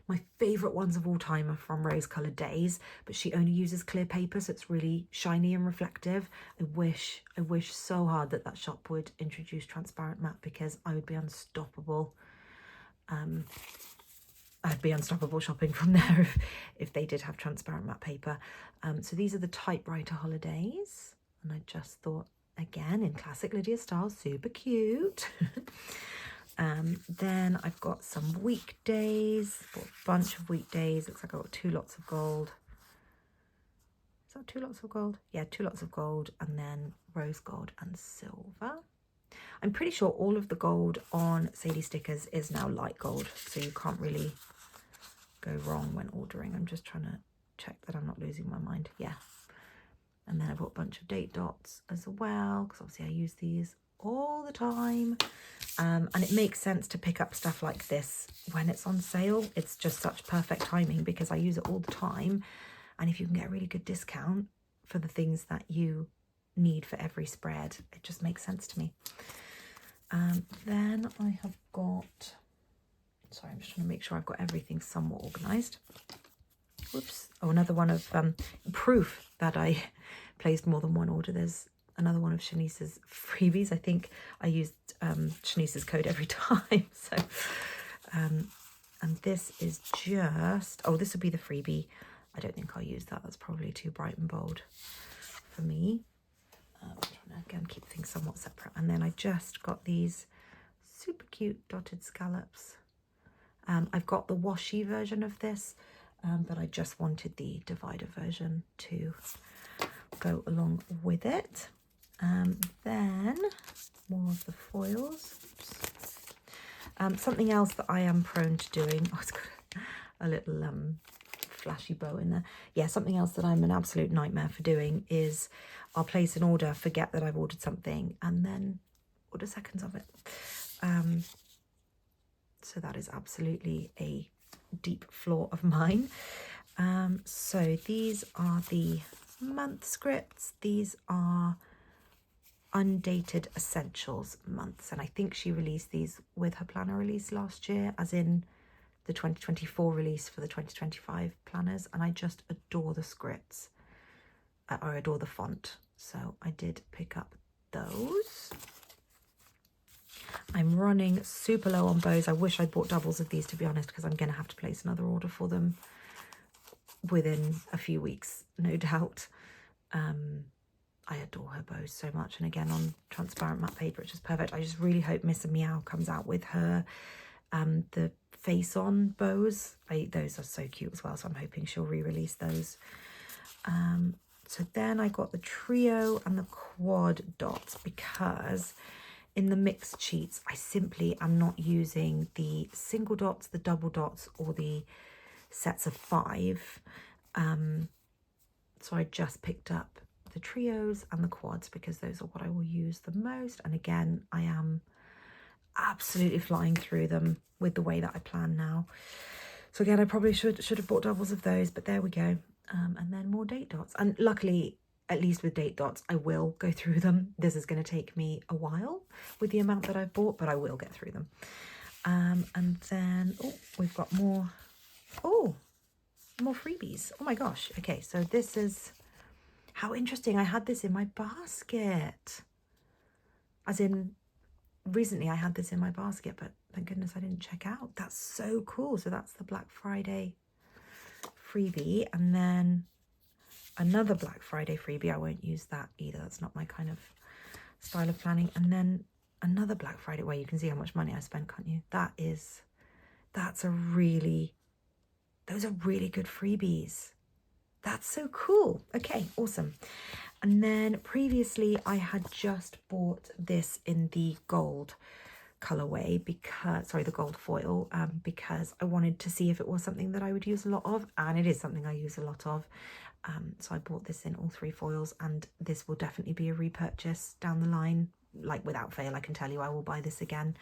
Speaker 1: my favourite ones of all time are from Rose Coloured Days, but she only uses clear paper, so it's really shiny and reflective. I wish so hard that shop would introduce transparent matte, because I would be unstoppable. I'd be unstoppable shopping from there if they did have transparent matte paper. So these are the typewriter holidays, and I just thought, again, in classic Lydia style, super cute. Then I've got some weekdays, got a bunch of weekdays. Looks like I've got 2 lots of gold. Is that 2 lots of gold? Yeah, 2 lots of gold, and then rose gold and silver. I'm pretty sure all of the gold on Sadie Stickers is now light gold, so you can't really go wrong when ordering. I'm just trying to check that I'm not losing my mind. Yeah, And then I bought a bunch of date dots as well, because obviously I use these all the time. And it makes sense to pick up stuff like this when it's on sale. It's just such perfect timing because I use it all the time. And if you can get a really good discount for the things that you need for every spread, it just makes sense to me. Then I have got, sorry, I'm just trying to make sure I've got everything somewhat organised. Whoops. Oh, another one of proof that I placed more than one order. There's another one of Shanice's freebies. I think I used Shanice's code every time. So, and this is just, oh, this will be the freebie. I don't think I'll use that. That's probably too bright and bold for me. I'm trying to, again, keep things somewhat separate. And then I just got these super cute dotted scallops. I've got the washi version of this, but I just wanted the divider version to go along with it. Then more of the foils. Something else that I am prone to doing. Oh, it's got a little flashy bow in there. Yeah, something else that I'm an absolute nightmare for doing is I'll place an order, forget that I've ordered something, and then order seconds of it. So that is absolutely a deep flaw of mine. So these are the month scripts. These are undated essentials months, and I think she released these with her planner release last year, as in the 2024 release for the 2025 planners, and I just adore the scripts. Or I adore the font, so I did pick up those. I'm running super low on bows. I wish I'd bought doubles of these, to be honest, because I'm going to have to place another order for them within a few weeks, no doubt. I adore her bows so much, and again on transparent matte paper, it's just perfect. I just really hope Miss Meow comes out with her the face-on bows. Those are so cute as well, so I'm hoping she'll re-release those. So then I got the trio and the quad dots, because in the mixed sheets I simply am not using the single dots, the double dots, or the sets of 5. So I just picked up the trios and the quads because those are what I will use the most. And again, I am absolutely flying through them with the way that I plan now. So again, I probably should have bought doubles of those, but there we go. And then more date dots. And luckily, at least with date dots, I will go through them. This is going to take me a while with the amount that I've bought, but I will get through them. And then, oh, we've got more. Oh, more freebies. Oh my gosh. Okay, so this is, how interesting. I had this in my basket. As in, recently I had this in my basket, but thank goodness I didn't check out. That's so cool. So that's the Black Friday freebie, and then another Black Friday freebie. I won't use that either. That's not my kind of style of planning. And then another Black Friday, where you can see how much money I spent, can't you? Those are really good freebies. That's so cool. Okay, awesome. And then previously I had just bought this in the gold colorway, the gold foil, because I wanted to see if it was something that I would use a lot of, and it is something I use a lot of. So I bought this in all 3 foils, and this will definitely be a repurchase down the line. Like, without fail, I can tell you I will buy this again.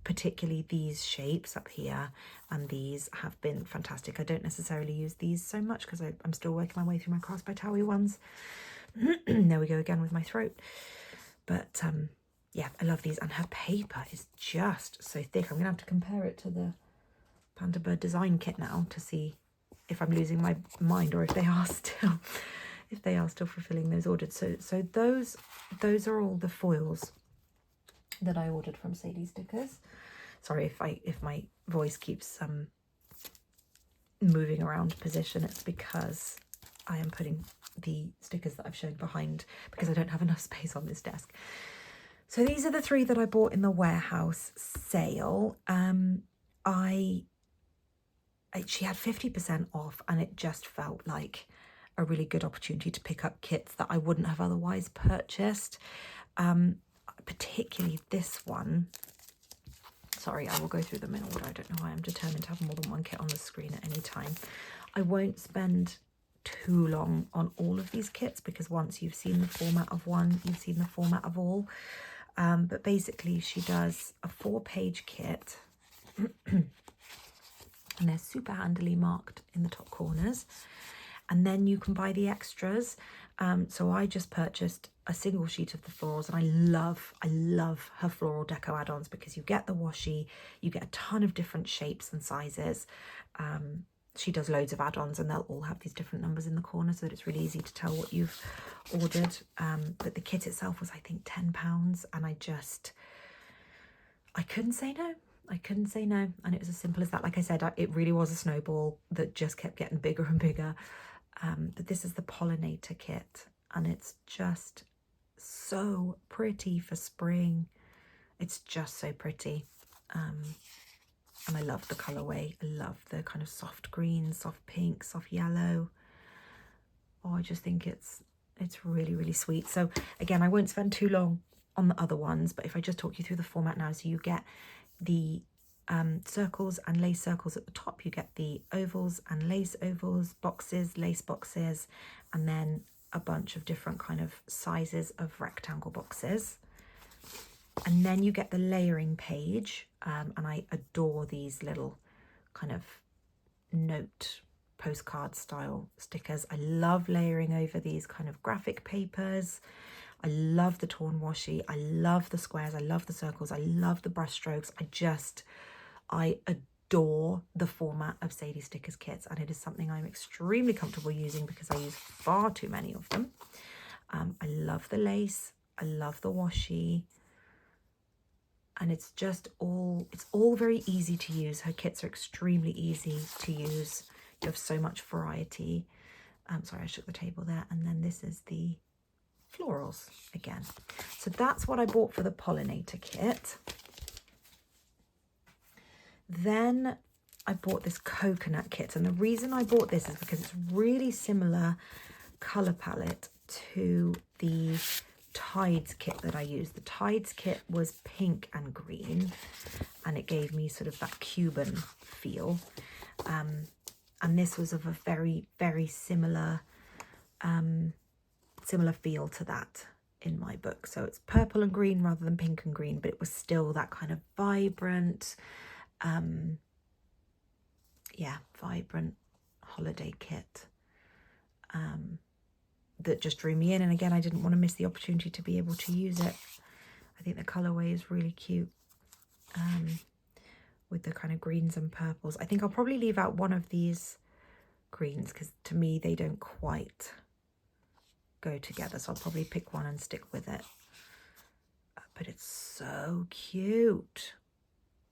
Speaker 1: Particularly these shapes up here, and these have been fantastic. I don't necessarily use these so much because I'm still working my way through my Cross by Towie ones. There we go again with my throat. But yeah, I love these, and her paper is just so thick. I'm gonna have to compare it to the Pandabird Design kit now to see if I'm losing my mind, or if they are still fulfilling those orders. So those are all the foils that I ordered from Sadie Stickers. Sorry if my voice keeps moving around position. It's because I am putting the stickers that I've shown behind, because I don't have enough space on this desk. So these are the 3 that I bought in the warehouse sale. She had 50% off, and it just felt like a really good opportunity to pick up kits that I wouldn't have otherwise purchased. Particularly this one. Sorry, I will go through them in order. I don't know why I'm determined to have more than one kit on the screen at any time. I won't spend too long on all of these kits, because once you've seen the format of one, you've seen the format of all. But basically she does a 4-page kit and they're super handily marked in the top corners, and then you can buy the extras. So I just purchased a single sheet of the florals, and I love her floral deco add-ons, because you get the washi, you get a ton of different shapes and sizes. She does loads of add-ons and they'll all have these different numbers in the corner, so that it's really easy to tell what you've ordered. But the kit itself was, I think, £10, and I couldn't say no. I couldn't say no. And it was as simple as that. Like I said, it really was a snowball that just kept getting bigger and bigger. But this is the pollinator kit, and it's just so pretty for spring. It's just so pretty. And I love the colourway. I love the kind of soft green, soft pink, soft yellow. Oh, I just think it's really, really sweet. So again, I won't spend too long on the other ones, but if I just talk you through the format now. So you get the circles and lace circles at the top, you get the ovals and lace ovals, boxes, lace boxes, and then a bunch of different kind of sizes of rectangle boxes. And then you get the layering page, and I adore these little kind of note postcard style stickers. I love layering over these kind of graphic papers. I love the torn washi. I love the squares. I love the circles. I love the brush strokes. I adore the format of Sadie Stickers kits, and it is something I'm extremely comfortable using because I use far too many of them. I love the lace. I love the washi. And it's all very easy to use. Her kits are extremely easy to use. You have so much variety. Sorry, I shook the table there. And then this is the florals again. So that's what I bought for the pollinator kit. Then I bought this coconut kit, and the reason I bought this is because it's really similar colour palette to the Tides kit that I used. The Tides kit was pink and green, and it gave me sort of that Cuban feel. And this was of a very, very similar feel to that in my book. So it's purple and green rather than pink and green, but it was still that kind of vibrant, vibrant holiday kit that just drew me in. And again, I didn't want to miss the opportunity to be able to use it. I think the colourway is really cute, with the kind of greens and purples. I think I'll probably leave out one of these greens because to me they don't quite go together, so I'll probably pick one and stick with it. But it's so cute.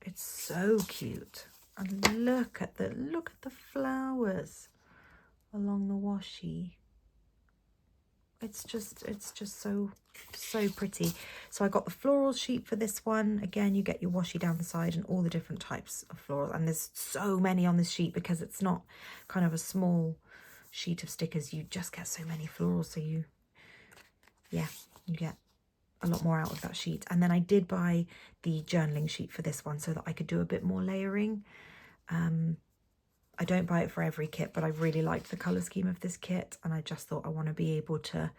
Speaker 1: It's so cute. And look at the flowers along the washi. It's just so pretty. So I got the floral sheet for this one. Again, you get your washi down the side and all the different types of florals. And there's so many on this sheet because it's not kind of a small sheet of stickers. You just get so many florals. So you get a lot more out of that sheet. And then I did buy the journaling sheet for this one so that I could do a bit more layering. I don't buy it for every kit, but I really liked the colour scheme of this kit, and I just thought I want to be able to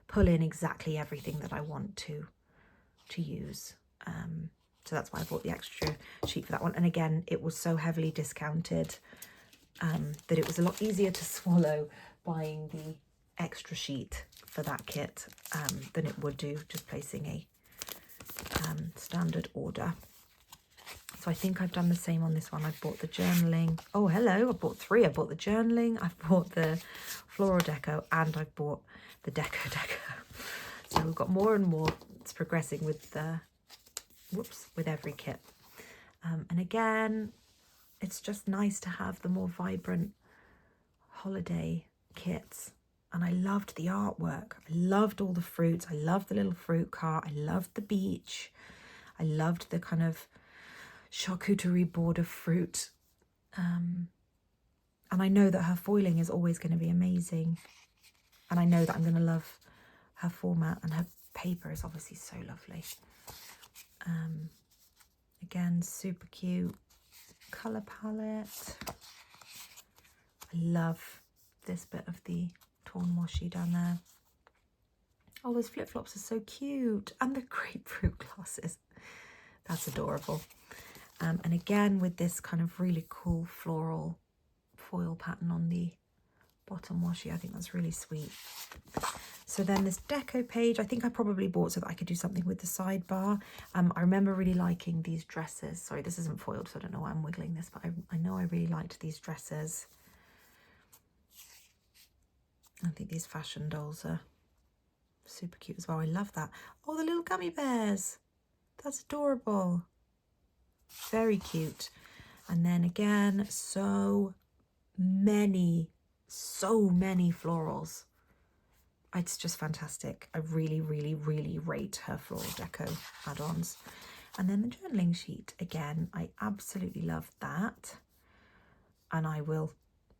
Speaker 1: pull in exactly everything that I want to use. So that's why I bought the extra sheet for that one. And again, it was so heavily discounted that it was a lot easier to swallow buying the extra sheet for that kit than it would do just placing a standard order. So I think I've done the same on this one. I've bought the journaling. Oh, hello. I bought three. I bought the journaling, I've bought the floral deco, and I've bought the deco. So we've got more and more. It's progressing with with every kit. And again, it's just nice to have the more vibrant holiday kits. And I loved the artwork. I loved all the fruits. I loved the little fruit cart. I loved the beach. I loved the kind of charcuterie board of fruit. And I know that her foiling is always going to be amazing. And I know that I'm going to love her format, and her paper is obviously so lovely. Again, super cute colour palette. I love this bit of the torn washi down there. Oh, those flip-flops are so cute. And the grapefruit glasses. That's adorable. And again, with this kind of really cool floral foil pattern on the bottom washi. I think that's really sweet. So then this deco page, I think I probably bought so that I could do something with the sidebar. I remember really liking these dresses. Sorry, this isn't foiled, so I don't know why I'm wiggling this, but I know I really liked these dresses. I think these fashion dolls are super cute as well. I love that. Oh, the little gummy bears. That's adorable. Very cute. And then again, so many florals. It's just fantastic. I really, really, really rate her floral deco add-ons. And then the journaling sheet. Again, I absolutely love that. And I will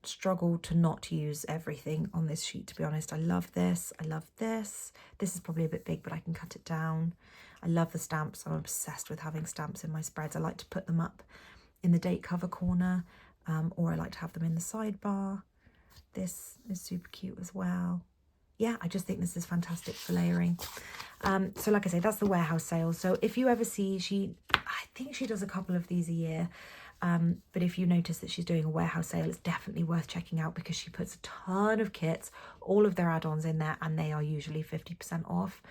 Speaker 1: struggle to not use everything on this sheet, to be honest. I love this. I love this. This is probably a bit big, but I can cut it down. I love the stamps. I'm obsessed with having stamps in my spreads. I like to put them up in the date cover corner, or I like to have them in the sidebar. This is super cute as well. Yeah, I just think this is fantastic for layering. So like I say, that's the warehouse sale. So if you ever see, I think she does a couple of these a year. But if you notice that she's doing a warehouse sale, it's definitely worth checking out because she puts a ton of kits, all of their add-ons in there, and they are usually 50% off.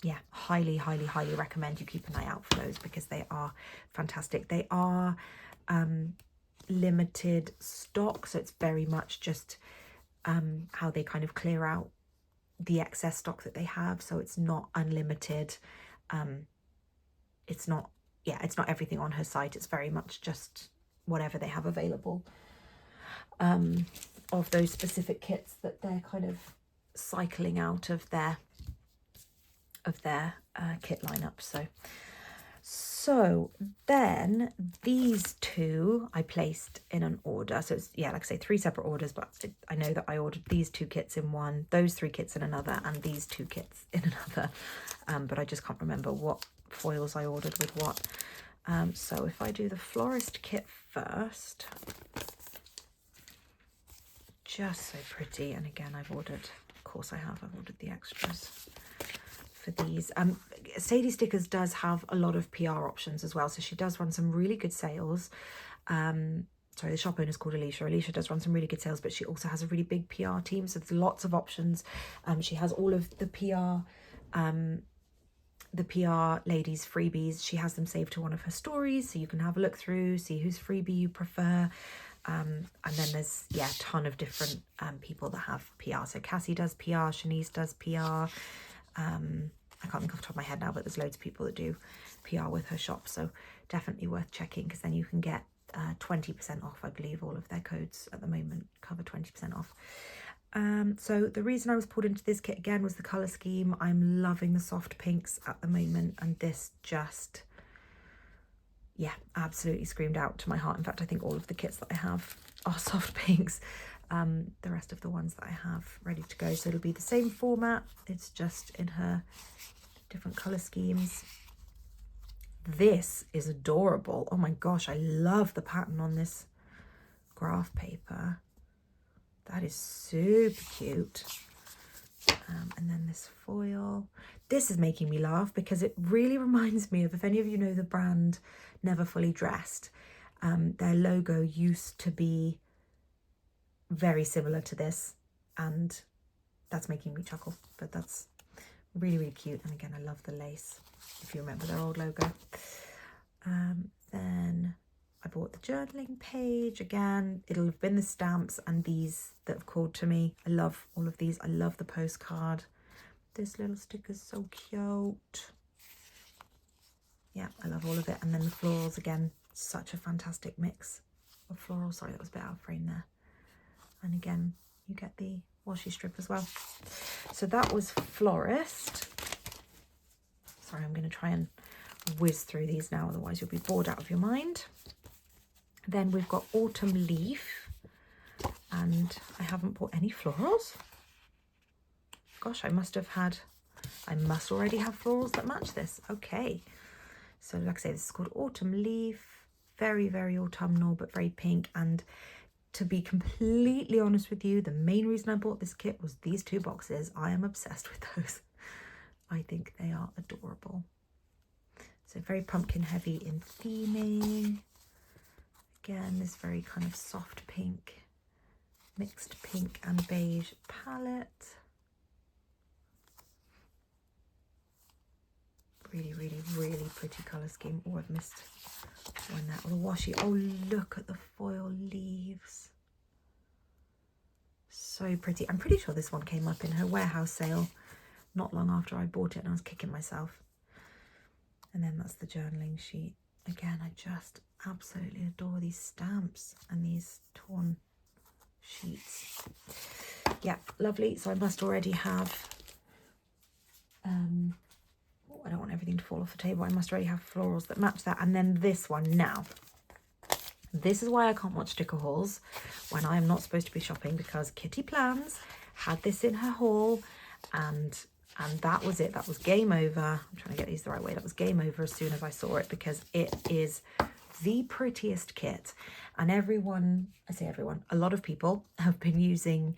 Speaker 1: Yeah, highly, highly, highly recommend you keep an eye out for those because they are fantastic. They are limited stock, so it's very much just how they kind of clear out the excess stock that they have. So it's not unlimited. It's not everything on her site. It's very much just whatever they have available of those specific kits that they're kind of cycling out of their kit lineup. So then these two I placed in an order. So it's, yeah, like I say, 3 separate orders, but I know that I ordered these 2 kits in one, those 3 kits in another, and these 2 kits in another. But I just can't remember what foils I ordered with what. So if I do the florist kit first, just so pretty. And again, I've ordered the extras for these. Sadie Stickers does have a lot of PR options as well, so she does run some really good sales. Sorry, the shop owner is called Alicia. Alicia does run some really good sales, but she also has a really big PR team, so there's lots of options. She has all of the PR ladies' freebies. She has them saved to one of her stories, so you can have a look through, see whose freebie you prefer. And then there's, yeah, a ton of different people that have PR. So Cassie does PR, Shanice does PR. I can't think off the top of my head now, but there's loads of people that do PR with her shop. So definitely worth checking because then you can get 20% off. I believe all of their codes at the moment cover 20% off. So the reason I was pulled into this kit again was the colour scheme. I'm loving the soft pinks at the moment, and this just, yeah, absolutely screamed out to my heart. In fact, I think all of the kits that I have are soft pinks. The rest of the ones that I have ready to go. So it'll be the same format. It's just in her different colour schemes. This is adorable. Oh my gosh, I love the pattern on this graph paper. That is super cute. And then this foil. This is making me laugh because it really reminds me of, if any of you know the brand Never Fully Dressed, their logo used to be very similar to this, and that's making me chuckle, but that's really, really cute. And again, I love the lace, if you remember their old logo. Then I bought the journaling page. Again, it'll have been the stamps and these that have called to me. I love all of these. I love the postcard. This little sticker's so cute. Yeah, I love all of it. And then the florals, again, such a fantastic mix of florals. Sorry, that was a bit out of frame there. And again, you get the washi strip as well. So that was florist. Sorry, I'm going to try and whiz through these now, otherwise you'll be bored out of your mind. Then we've got autumn leaf, and I haven't bought any florals. Gosh, I must already have florals that match this. Okay, so like I say, this is called autumn leaf. Very, very autumnal, but very pink. And to be completely honest with you, the main reason I bought this kit was these 2 boxes. I am obsessed with those. I think they are adorable. So very pumpkin heavy in theming. Again, this very kind of soft pink, mixed pink and beige palette. Really, really, really pretty colour scheme. Oh, I've missed one there. Oh, the washi. Oh, look at the foil leaves. So pretty. I'm pretty sure this one came up in her warehouse sale not long after I bought it, and I was kicking myself. And then that's the journaling sheet. Again, I just absolutely adore these stamps and these torn sheets. Yeah, lovely. So I must already have I don't want everything to fall off the table. I must already have florals that match that. And then this one now. This is why I can't watch sticker hauls when I am not supposed to be shopping, because Kitty Plans had this in her haul, and that was it. That was game over. I'm trying to get these the right way. That was game over as soon as I saw it, because it is the prettiest kit. And everyone, I say everyone, a lot of people have been using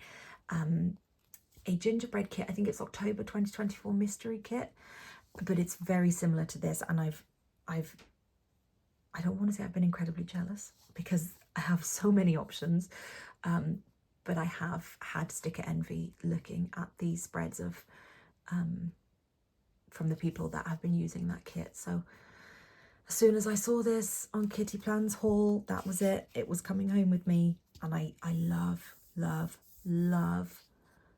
Speaker 1: a gingerbread kit. I think it's October 2024 mystery kit, but it's very similar to this. And I don't want to say I've been incredibly jealous, because I have so many options, but I have had sticker envy looking at these spreads of from the people that have been using that kit. So as soon as I saw this on Kitty Plans haul, that was it. It was coming home with me, and I love, love, love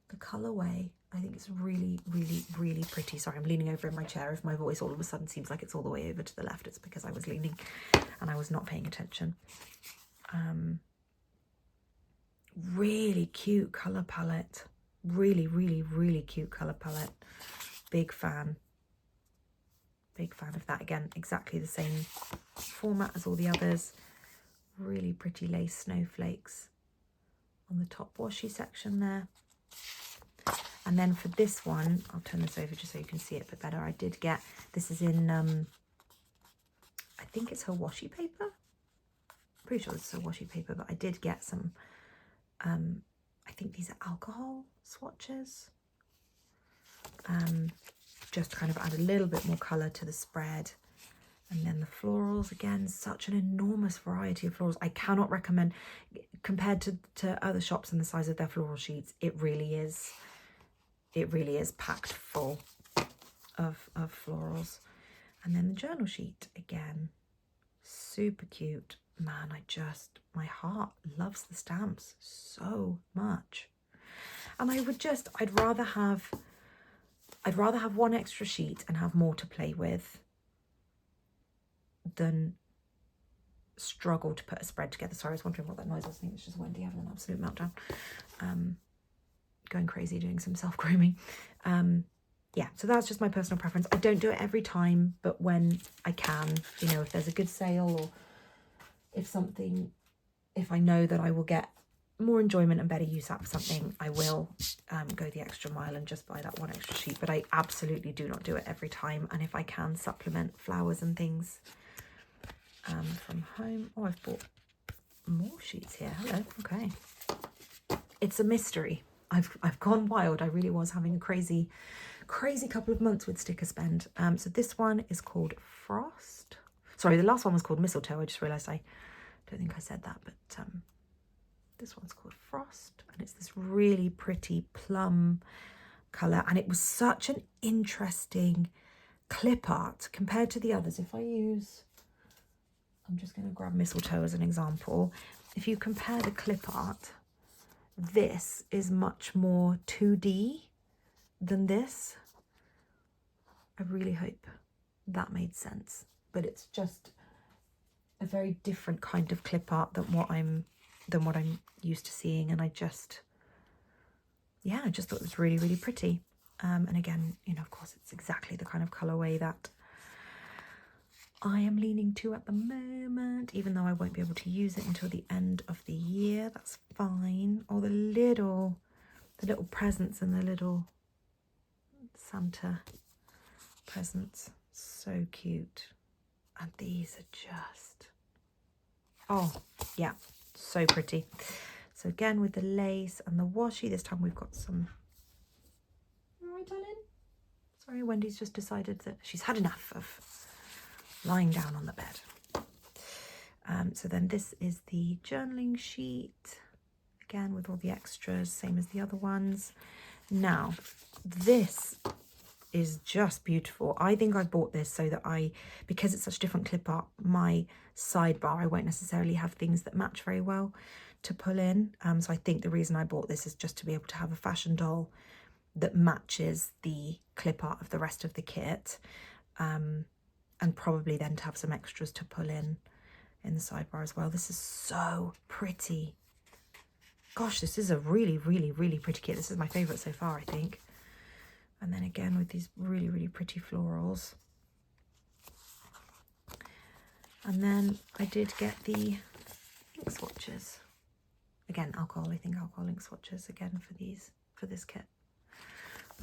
Speaker 1: the colourway. I think it's really, really, really pretty. Sorry, I'm leaning over in my chair. If my voice all of a sudden seems like it's all the way over to the left, it's because I was leaning and I was not paying attention. Really cute colour palette. Really, really, really cute colour palette. Big fan. Big fan of that. Again, exactly the same format as all the others. Really pretty lace snowflakes on the top washi section there. And then for this one, I'll turn this over just so you can see it a bit better. I did get, this is in, I think it's her washi paper. Pretty sure it's her washi paper, but I did get some, I think these are alcohol swatches. Just to kind of add a little bit more colour to the spread. And then the florals, again, such an enormous variety of florals. I cannot recommend, compared to other shops and the size of their floral sheets, it really is packed full of florals. And then the journal sheet, again, super cute. Man, my heart loves the stamps so much. And I'd rather have one extra sheet and have more to play with than struggle to put a spread together. Sorry, I was wondering what that noise was. I think it's just Wendy having an absolute meltdown. Going crazy, doing some self-grooming. Yeah, so that's just my personal preference. I don't do it every time, but when I can, you know, if there's a good sale, or if I know that I will get more enjoyment and better use out of something, I will go the extra mile and just buy that one extra sheet. But I absolutely do not do it every time. And if I can supplement flowers and things from home. Oh, I've bought more sheets here. Hello. Okay. It's a mystery. I've gone wild. I really was having a crazy couple of months with sticker spend. So this one is called Frost. Sorry, the last one was called Mistletoe. I just realised I don't think I said that, but this one's called Frost, and it's this really pretty plum colour, and it was such an interesting clip art compared to the others. If I use, I'm just going to grab Mistletoe as an example. If you compare the clip art, this is much more 2D than this. I really hope that made sense, but it's just a very different kind of clip art than what I'm used to seeing, and I just thought it was really, really pretty. And again, you know, of course, it's exactly the kind of colourway that I am leaning to at the moment, even though I won't be able to use it until the end of the year. That's fine. Oh, the little presents and the little Santa presents, so cute. And these are just, oh yeah, So pretty. So again, with the lace and the washi, this time we've got some... All right, darling? Sorry, Wendy's just decided that she's had enough of lying down on the bed. So then this is the journaling sheet, again with all the extras, same as the other ones. Now, this is just beautiful. I think I bought this so that because it's such different clip art, my sidebar, I won't necessarily have things that match very well to pull in. So I think the reason I bought this is just to be able to have a fashion doll that matches the clip art of the rest of the kit, and probably then to have some extras to pull in the sidebar as well. This is so pretty. Gosh, this is a really, really, really pretty kit. This is my favourite so far, I think. And then again with these really, really pretty florals. And then I did get the ink swatches. Again, alcohol ink swatches again for this kit.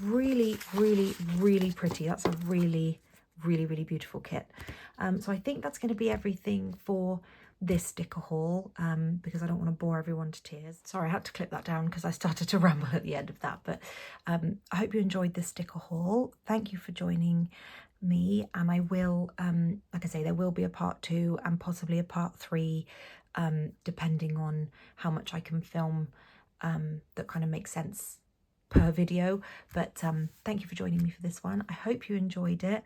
Speaker 1: Really, really, really pretty. That's a really, really, really beautiful kit. So I think that's going to be everything for this sticker haul, because I don't want to bore everyone to tears. Sorry, I had to clip that down because I started to ramble at the end of that. But I hope you enjoyed this sticker haul. Thank you for joining me, and I will, like I say, there will be a part 2 and possibly a part 3, depending on how much I can film that kind of makes sense per video. But thank you for joining me for this one. I hope you enjoyed it,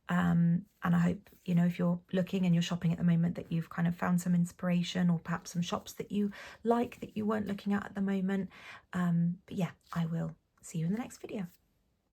Speaker 1: and I hope, you know, if you're looking and you're shopping at the moment, that you've kind of found some inspiration, or perhaps some shops that you like that you weren't looking at the moment. But yeah, I will see you in the next video.